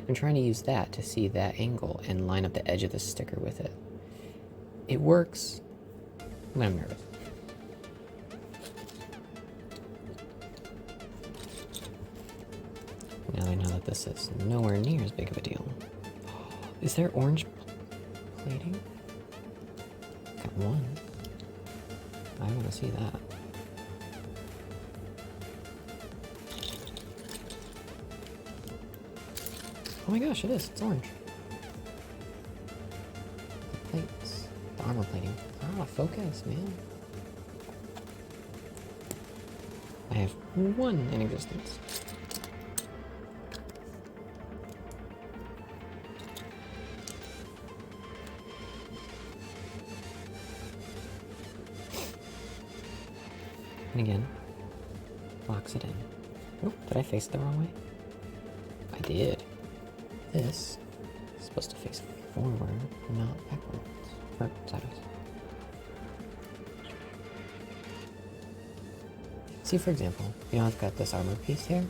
I'm trying to use that to see that angle and line up the edge of the sticker with it. It works when I'm nervous. Now I know that this is nowhere near as big of a deal. Is there orange plating? Got one. I want to see that. Oh my gosh, it is. It's orange. The plates. The armor plating. Ah, focus, man. I have one in existence. And again, locks it in. Oh, did I face it the wrong way? I did. This is supposed to face forward, not backwards. Or sideways. See, for example, I've got this armor piece here.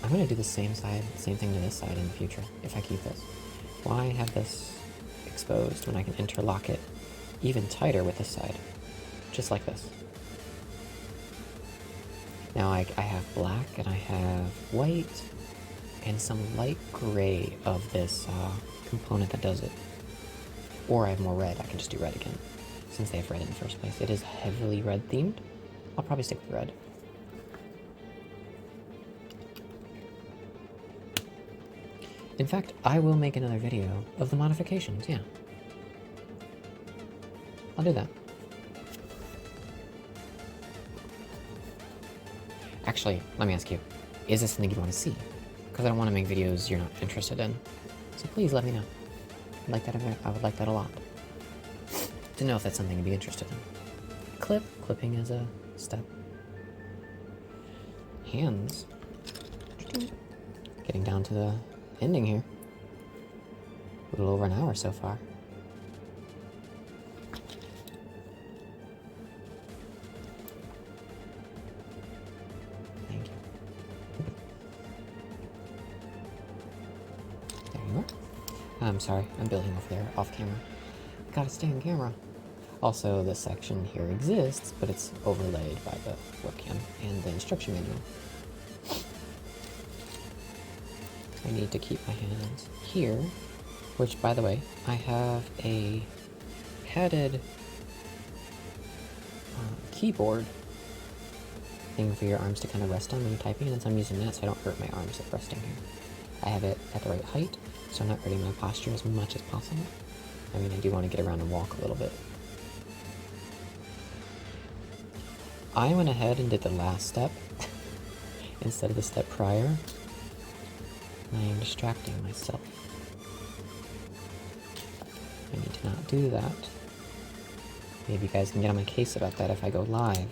I'm going to do the same thing to this side in the future, if I keep this. Why have this exposed when I can interlock it even tighter with this side? Just like this. Now I have black, and I have white, and some light gray of this component that does it. Or I have more red. I can just do red again, since they have red in the first place. It is heavily red themed. I'll probably stick with red. In fact, I will make another video of the modifications, yeah. I'll do that. Actually, let me ask you, is this something you want to see? Because I don't want to make videos you're not interested in. So please let me know. I would like that a lot. To know if that's something you'd be interested in. Clipping is a step. Hands. Getting down to the ending here. A little over an hour so far. Thank you. There you are. I'm sorry, I'm building over there off camera. Gotta stay on camera. Also, this section here exists, but it's overlaid by the webcam and the instruction manual. I need to keep my hands here, which, by the way, I have a padded keyboard thing for your arms to kind of rest on when you're typing, and so I'm using that so I don't hurt my arms at resting here. I have it at the right height, so I'm not hurting my posture as much as possible. I mean, I do want to get around and walk a little bit. I went ahead and did the last step instead of the step prior. I am distracting myself. I need to not do that. Maybe you guys can get on my case about that if I go live.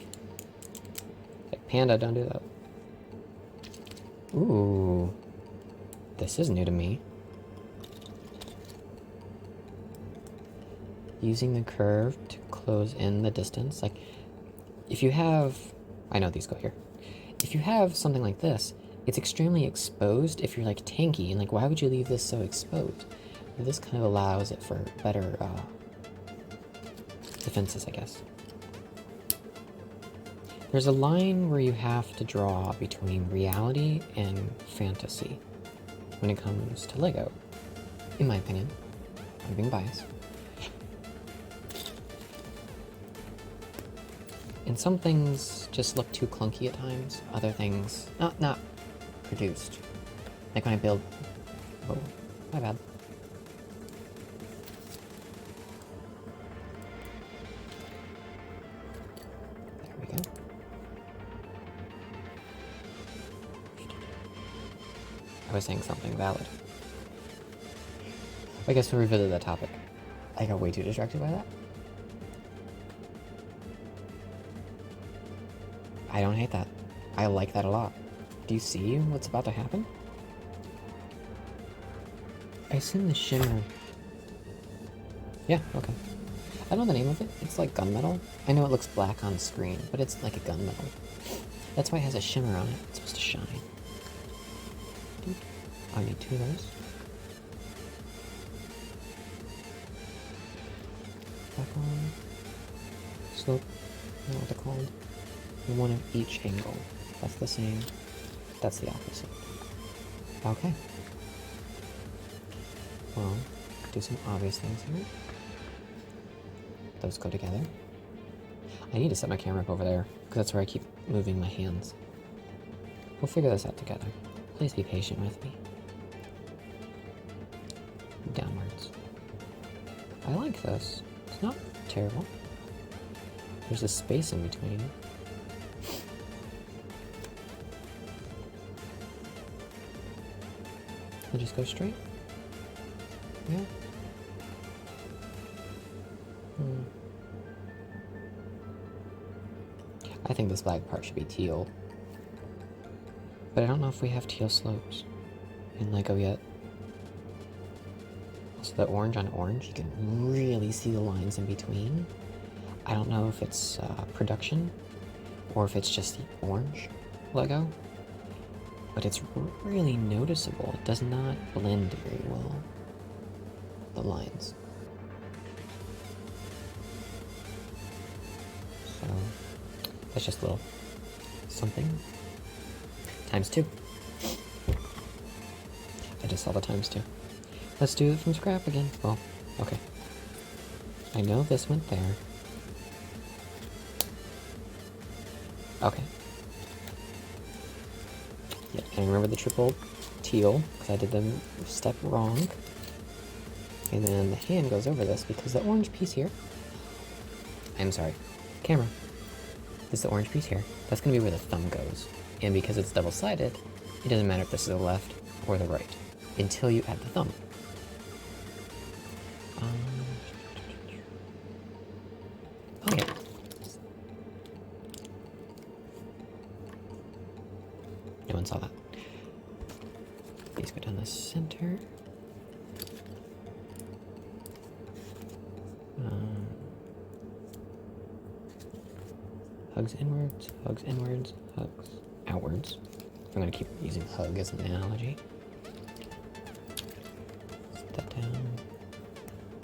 Like, Panda, don't do that. Ooh. This is new to me. Using the curve to close in the distance. Like, if you have... I know these go here. If you have something like this, it's extremely exposed if you're, like, tanky. And, like, why would you leave this so exposed? Well, this kind of allows it for better, defenses, I guess. There's a line where you have to draw between reality and fantasy when it comes to Lego, in my opinion. I'm being biased. And some things just look too clunky at times, other things not produced. Like when I build... Oh, my bad. There we go. I was saying something valid. I guess we'll revisit that topic. I got way too distracted by that. I don't hate that. I like that a lot. Do you see what's about to happen? I assume the shimmer... Yeah, okay. I know the name of it. It's like gunmetal. I know it looks black on screen, but it's like a gunmetal. That's why it has a shimmer on it. It's supposed to shine. Dude. I need 2 of those. Back on. Slope. I don't know what they're called. And 1 of each angle. That's the same. That's the opposite. Okay. Well, do some obvious things here. Those go together. I need to set my camera up over there, because that's where I keep moving my hands. We'll figure this out together. Please be patient with me. Downwards. I like this. It's not terrible. There's a space in between. I'll just go straight. Yeah. I think this black part should be teal. But I don't know if we have teal slopes in Lego yet. So the orange on orange, you can really see the lines in between. I don't know if it's production or if it's just the orange Lego. But it's really noticeable. It does not blend very well, the lines. So, that's just a little something. ×2. I just saw the ×2. Let's do it from scrap again. Well, okay. I know this went there. Okay. Yeah, and remember the triple teal, because I did the step wrong. And then the hand goes over this, because the orange piece here... I'm sorry. Camera. This is the orange piece here. That's going to be where the thumb goes. And because it's double-sided, it doesn't matter if this is the left or the right, until you add the thumb. Oh yeah. No one saw that. These go down the center. Hugs inwards, hugs inwards, hugs outwards. I'm gonna keep using hug as an analogy. Step down.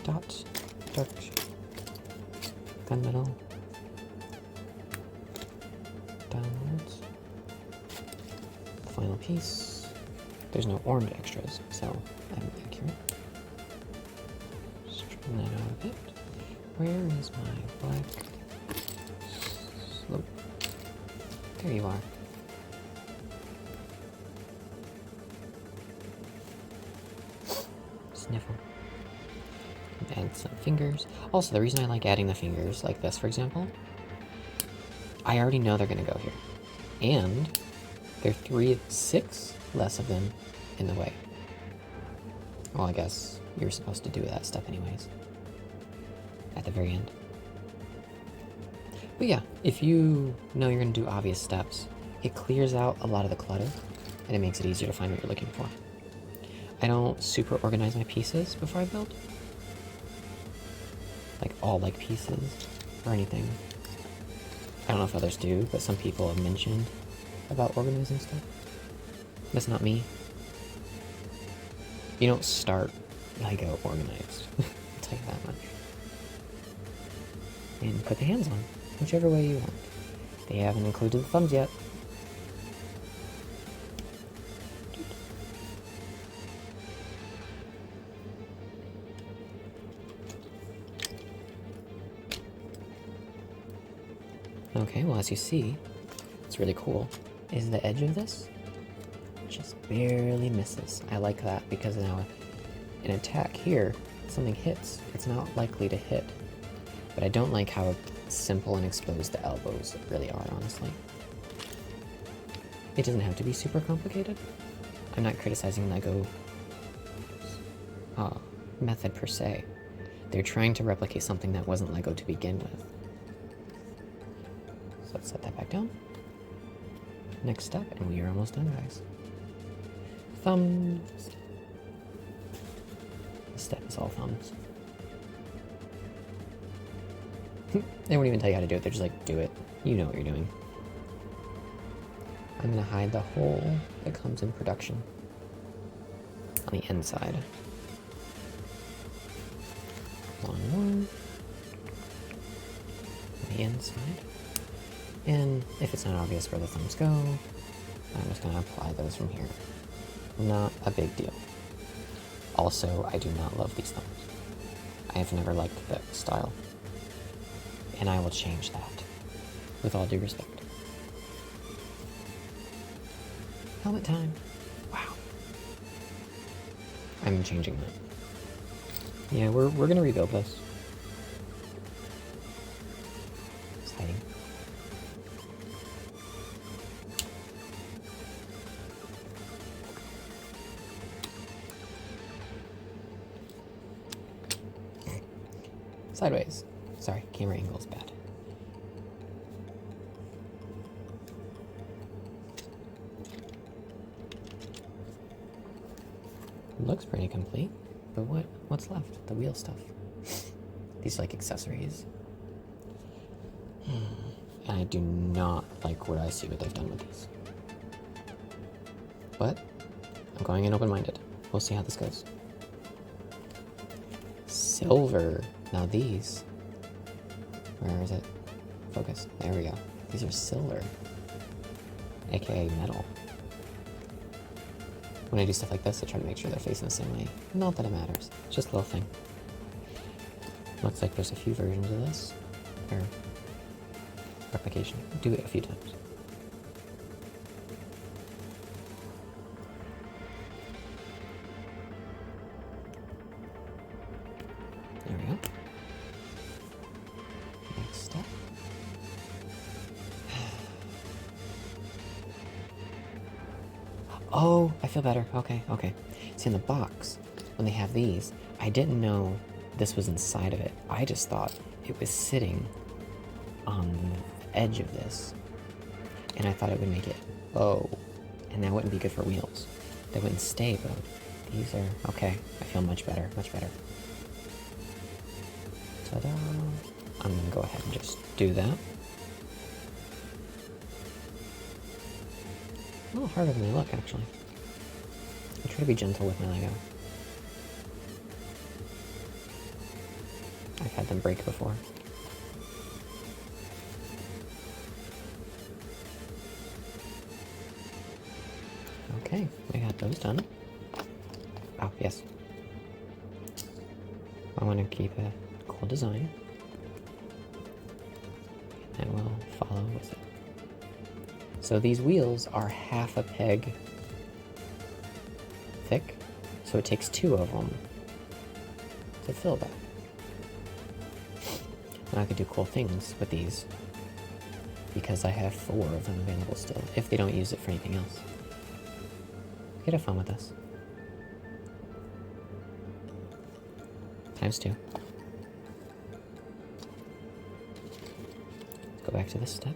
Dots. Dark. Gunmetal. Downwards. Final piece. There's no orange extras, so I'm accurate. Straighten that out a bit. Where is my black slope? There There you are. Sniffle. Add some fingers. Also, the reason I like adding the fingers, like this for example, I already know they're gonna go here. And there are 6 less of them in the way. Well, I guess you're supposed to do that step anyways. At the very end. But yeah, if you know you're gonna do obvious steps, it clears out a lot of the clutter, and it makes it easier to find what you're looking for. I don't super organize my pieces before I build. Like all like pieces or anything. I don't know if others do, but some people have mentioned about organizing stuff. That's not me. You don't start Lego organized. I'll tell you that much. And put the hands on, whichever way you want. They haven't included the thumbs yet. Okay, well, as you see, what's really cool is the edge of this just barely misses. I like that because now an attack here, something hits, it's not likely to hit. But I don't like how simple and exposed the elbows really are, honestly. It doesn't have to be super complicated. I'm not criticizing Lego's method per se. They're trying to replicate something that wasn't Lego to begin with. So let's set that back down. Next step, and we are almost done, guys. Thumbs. This step is all thumbs. They won't even tell you how to do it, they're just like, do it. You know what you're doing. I'm gonna hide the hole that comes in production on the inside. One more. On the inside. And if it's not obvious where the thumbs go, I'm just gonna apply those from here. Not a big deal. Also, I do not love these thumbs. I have never liked that style. And I will change that, with all due respect. Helmet time. Wow. I'm changing that. Yeah, we're gonna rebuild this. Exciting. Sideways. Sorry, camera angle is bad. Looks pretty complete, but what's left? The wheel stuff. These like accessories. And I do not like what I see what they've done with these. But I'm going in open-minded. We'll see how this goes. Silver. Now these. Where is it? Focus. There we go. These are silver. AKA metal. When I do stuff like this, I try to make sure they're facing the same way. Not that it matters. It's just a little thing. Looks like there's a few versions of this. Or replication. Do it a few times. There we go. Next step. Oh, I feel better. Okay. See, in the box, when they have these, I didn't know this was inside of it. I just thought it was sitting on the edge of this. And I thought it would make it bow. And that wouldn't be good for wheels. They wouldn't stay bowed. These are... okay, I feel much better, much better. Ta-da! I'm gonna go ahead and just do that. A little harder than they look, actually. I try to be gentle with my Lego. I've had them break before. Okay, we got those done. Oh, yes. I want to keep a cool design. And we'll follow with it. So these wheels are half a peg thick, so it takes 2 of them to fill that. Now I could do cool things with these, because I have 4 of them available still, if they don't use it for anything else. We could have fun with this. Times 2. Let's go back to this step.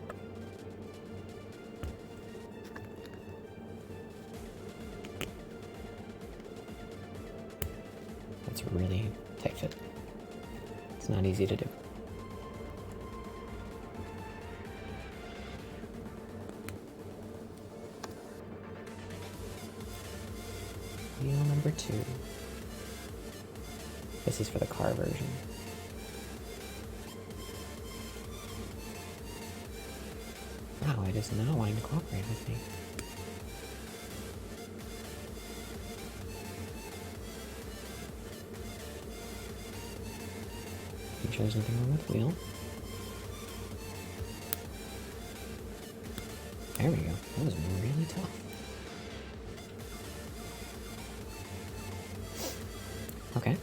That's really tight fit. It's not easy to do. Wheel number 2. This is for the car version. Wow, it is not wanting to cooperate with me. Make sure there's nothing wrong with the wheel. There we go. That was really tough. Okay.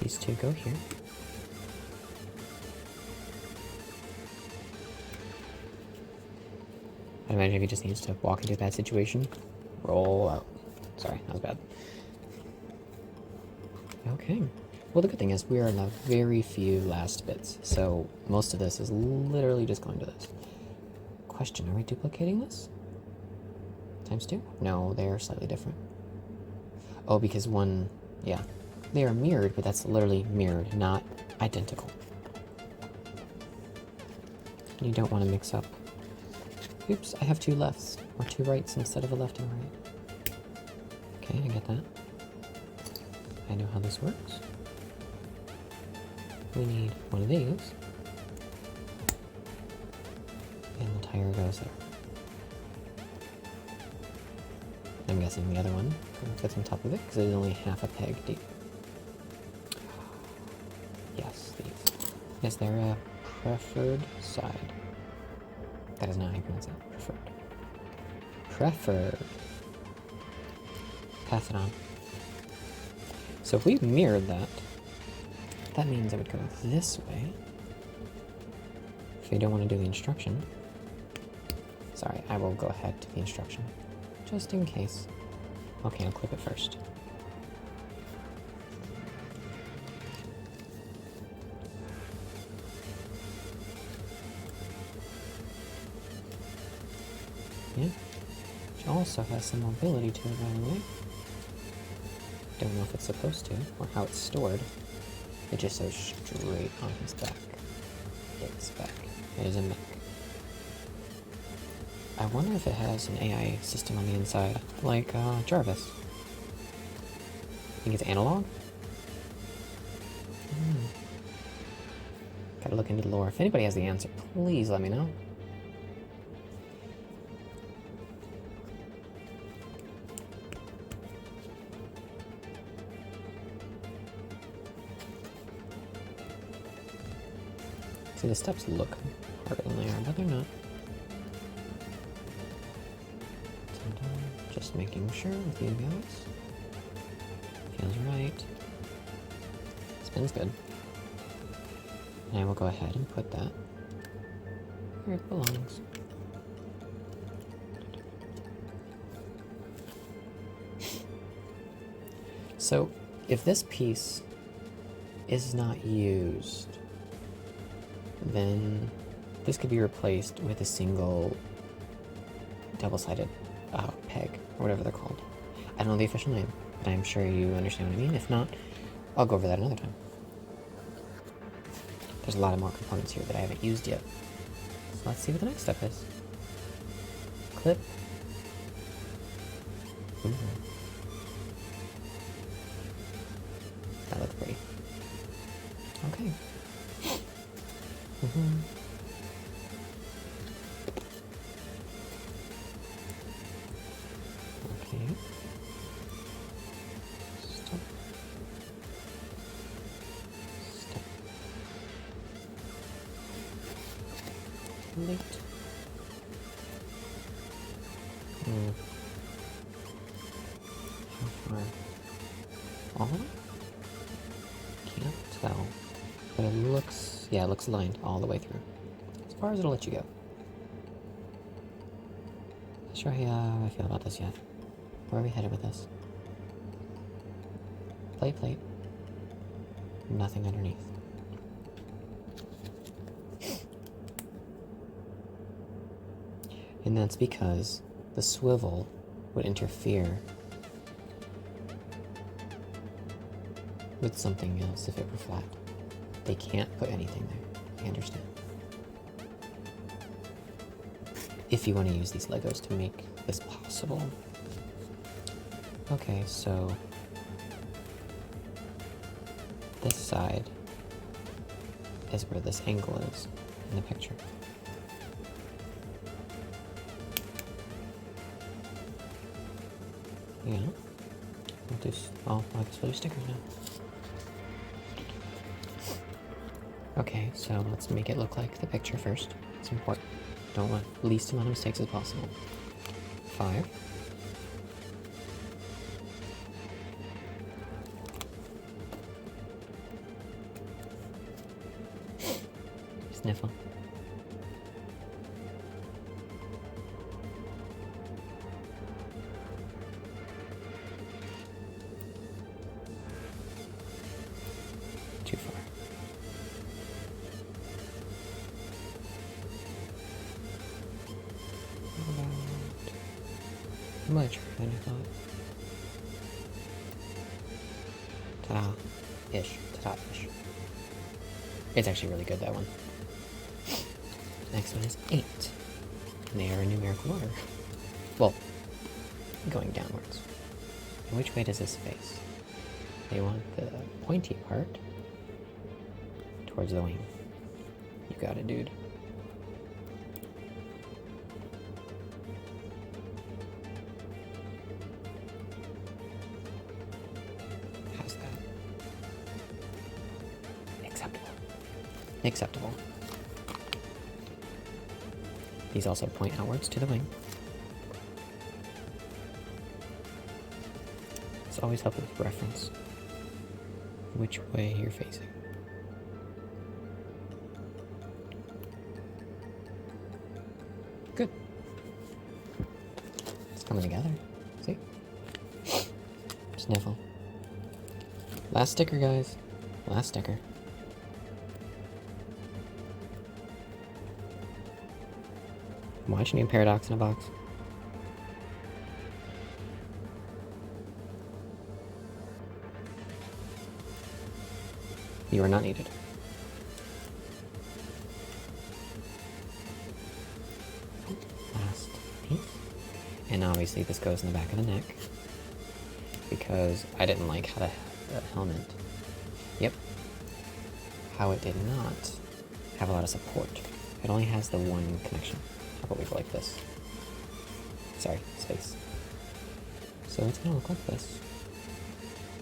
These 2 go here. I imagine if he just needs to walk into that situation, roll out. Sorry, that was bad. Okay. Well, the good thing is we are in the very few last bits, so most of this is literally just going to this. Question, are we duplicating this? Times 2? No, they are slightly different. Oh, because one, yeah. They are mirrored, but that's literally mirrored, not identical. You don't want to mix up. Oops, I have 2 lefts, or 2 rights instead of a left and a right. Okay, I get that. I know how this works. We need one of these. And the tire goes there. I'm guessing the other one fits on top of it, because it is only half a peg deep. Yes, these. Is there a preferred side? That is not how you pronounce it. Preferred. Preferred. Pass it on. So if we mirrored that, that means it would go this way. If you don't want to do the instruction. Sorry, I will go ahead to the instruction. Just in case. Okay, I'll clip it first. Yeah. Which also has some mobility to it, by the way. Don't know if it's supposed to, or how it's stored. It just goes straight on his back. Its back. It is a mech. I wonder if it has an AI system on the inside, like Jarvis. Think it's analog? Gotta look into the lore. If anybody has the answer, please let me know. See, the steps look harder than they are, but they're not. Just making sure with you guys. Feels right. Spins good. And I will go ahead and put that where it belongs. So, if this piece is not used, then this could be replaced with a single double-sided peg, or whatever they're called. I don't know the official name, but I'm sure you understand what I mean. If not, I'll go over that another time. There's a lot of more components here that I haven't used yet. So let's see what the next step is. Clip. Ooh. That looks pretty. Okay. Okay. Stop. Stop. complete? How far? All of it? Can't tell. But it looks, yeah, it looks lined all the way through. As far as it'll let you go. Not sure how I feel about this yet. Where are we headed with this? Plate. Nothing underneath. And that's because the swivel would interfere with something else if it were flat. They can't put anything there. I understand. If you want to use these Legos to make this possible. Okay, so this side is where this angle is in the picture. Yeah. I'll just put stickers now. Okay, so let's make it look like the picture first. It's important. Don't want the least amount of mistakes as possible. 5. Sniffle. Too far. Much better than I thought. Ta-da-ish. Ta-da-ish. It's actually really good, that one. Next one is 8. And they are in numerical order. Well, going downwards. And which way does this face? They want the pointy part towards the wing. You got it, dude. How's that? Acceptable. Acceptable. These also point outwards to the wing. It's always helpful with reference which way you're facing. Good. It's coming together. See? Sniffle. Last sticker, guys. Last sticker. I'm watching you, Paradox in a box. You are not needed. Last piece. And obviously this goes in the back of the neck. Because I didn't like how the helmet... Yep. How it did not have a lot of support. It only has the one connection. I believe like this. Sorry, space. So it's gonna look like this.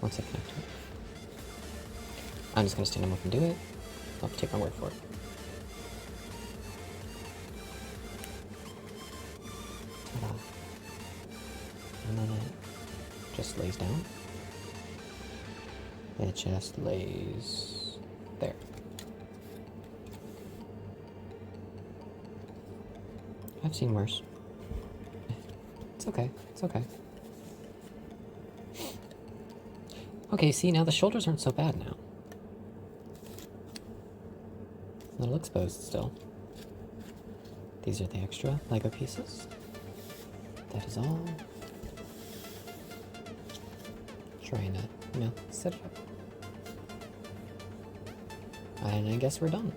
Once I connect it. I'm just gonna stand them up and do it. I'll have to take my word for it. Ta-da. And then it just lays down. It just lays there. I've seen worse. It's okay. It's okay. Okay, see, now the shoulders aren't so bad now. A little exposed still. These are the extra Lego pieces. That is all. Trying to, set it up. And I guess we're done.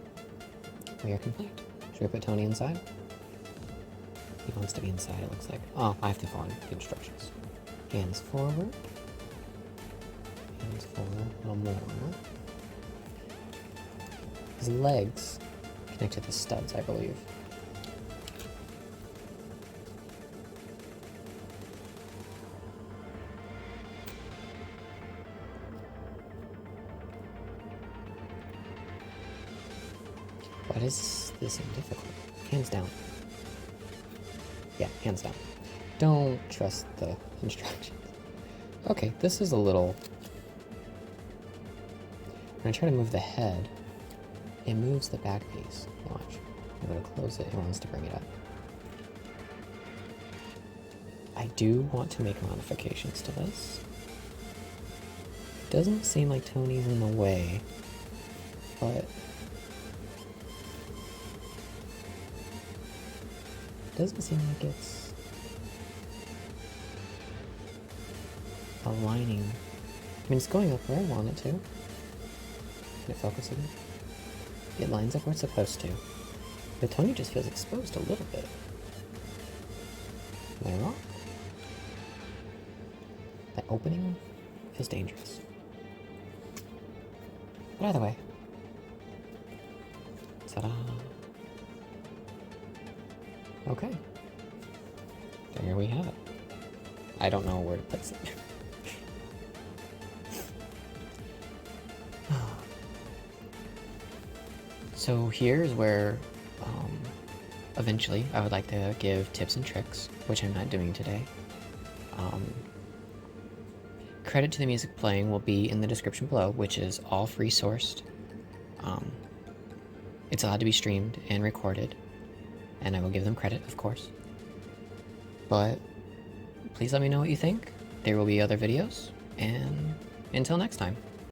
We are complete. Should we put Tony inside? He wants to be inside, it looks like. Oh, I have to follow the instructions. Hands forward. Hands forward a little more. His legs connect to the studs, I believe. What is this seem difficult. Hands down. Yeah, hands down. Don't trust the instructions. Okay, this is a little... When I try to move the head, it moves the back piece. Watch. I'm going to close it. It wants to bring it up. I do want to make modifications to this. Doesn't seem like Tony's in the way, but doesn't seem like it's aligning. I mean, it's going up where I want it to. Can it focus again? It lines up where it's supposed to. But Tony just feels exposed a little bit. Am I wrong? That opening feels dangerous. But either way. Ta-da! Okay. There we have it. I don't know where to place it. So here's where, eventually, I would like to give tips and tricks, which I'm not doing today. Credit to the music playing will be in the description below, which is all free sourced. It's allowed to be streamed and recorded, and I will give them credit, of course. But please let me know what you think. There will be other videos, and until next time.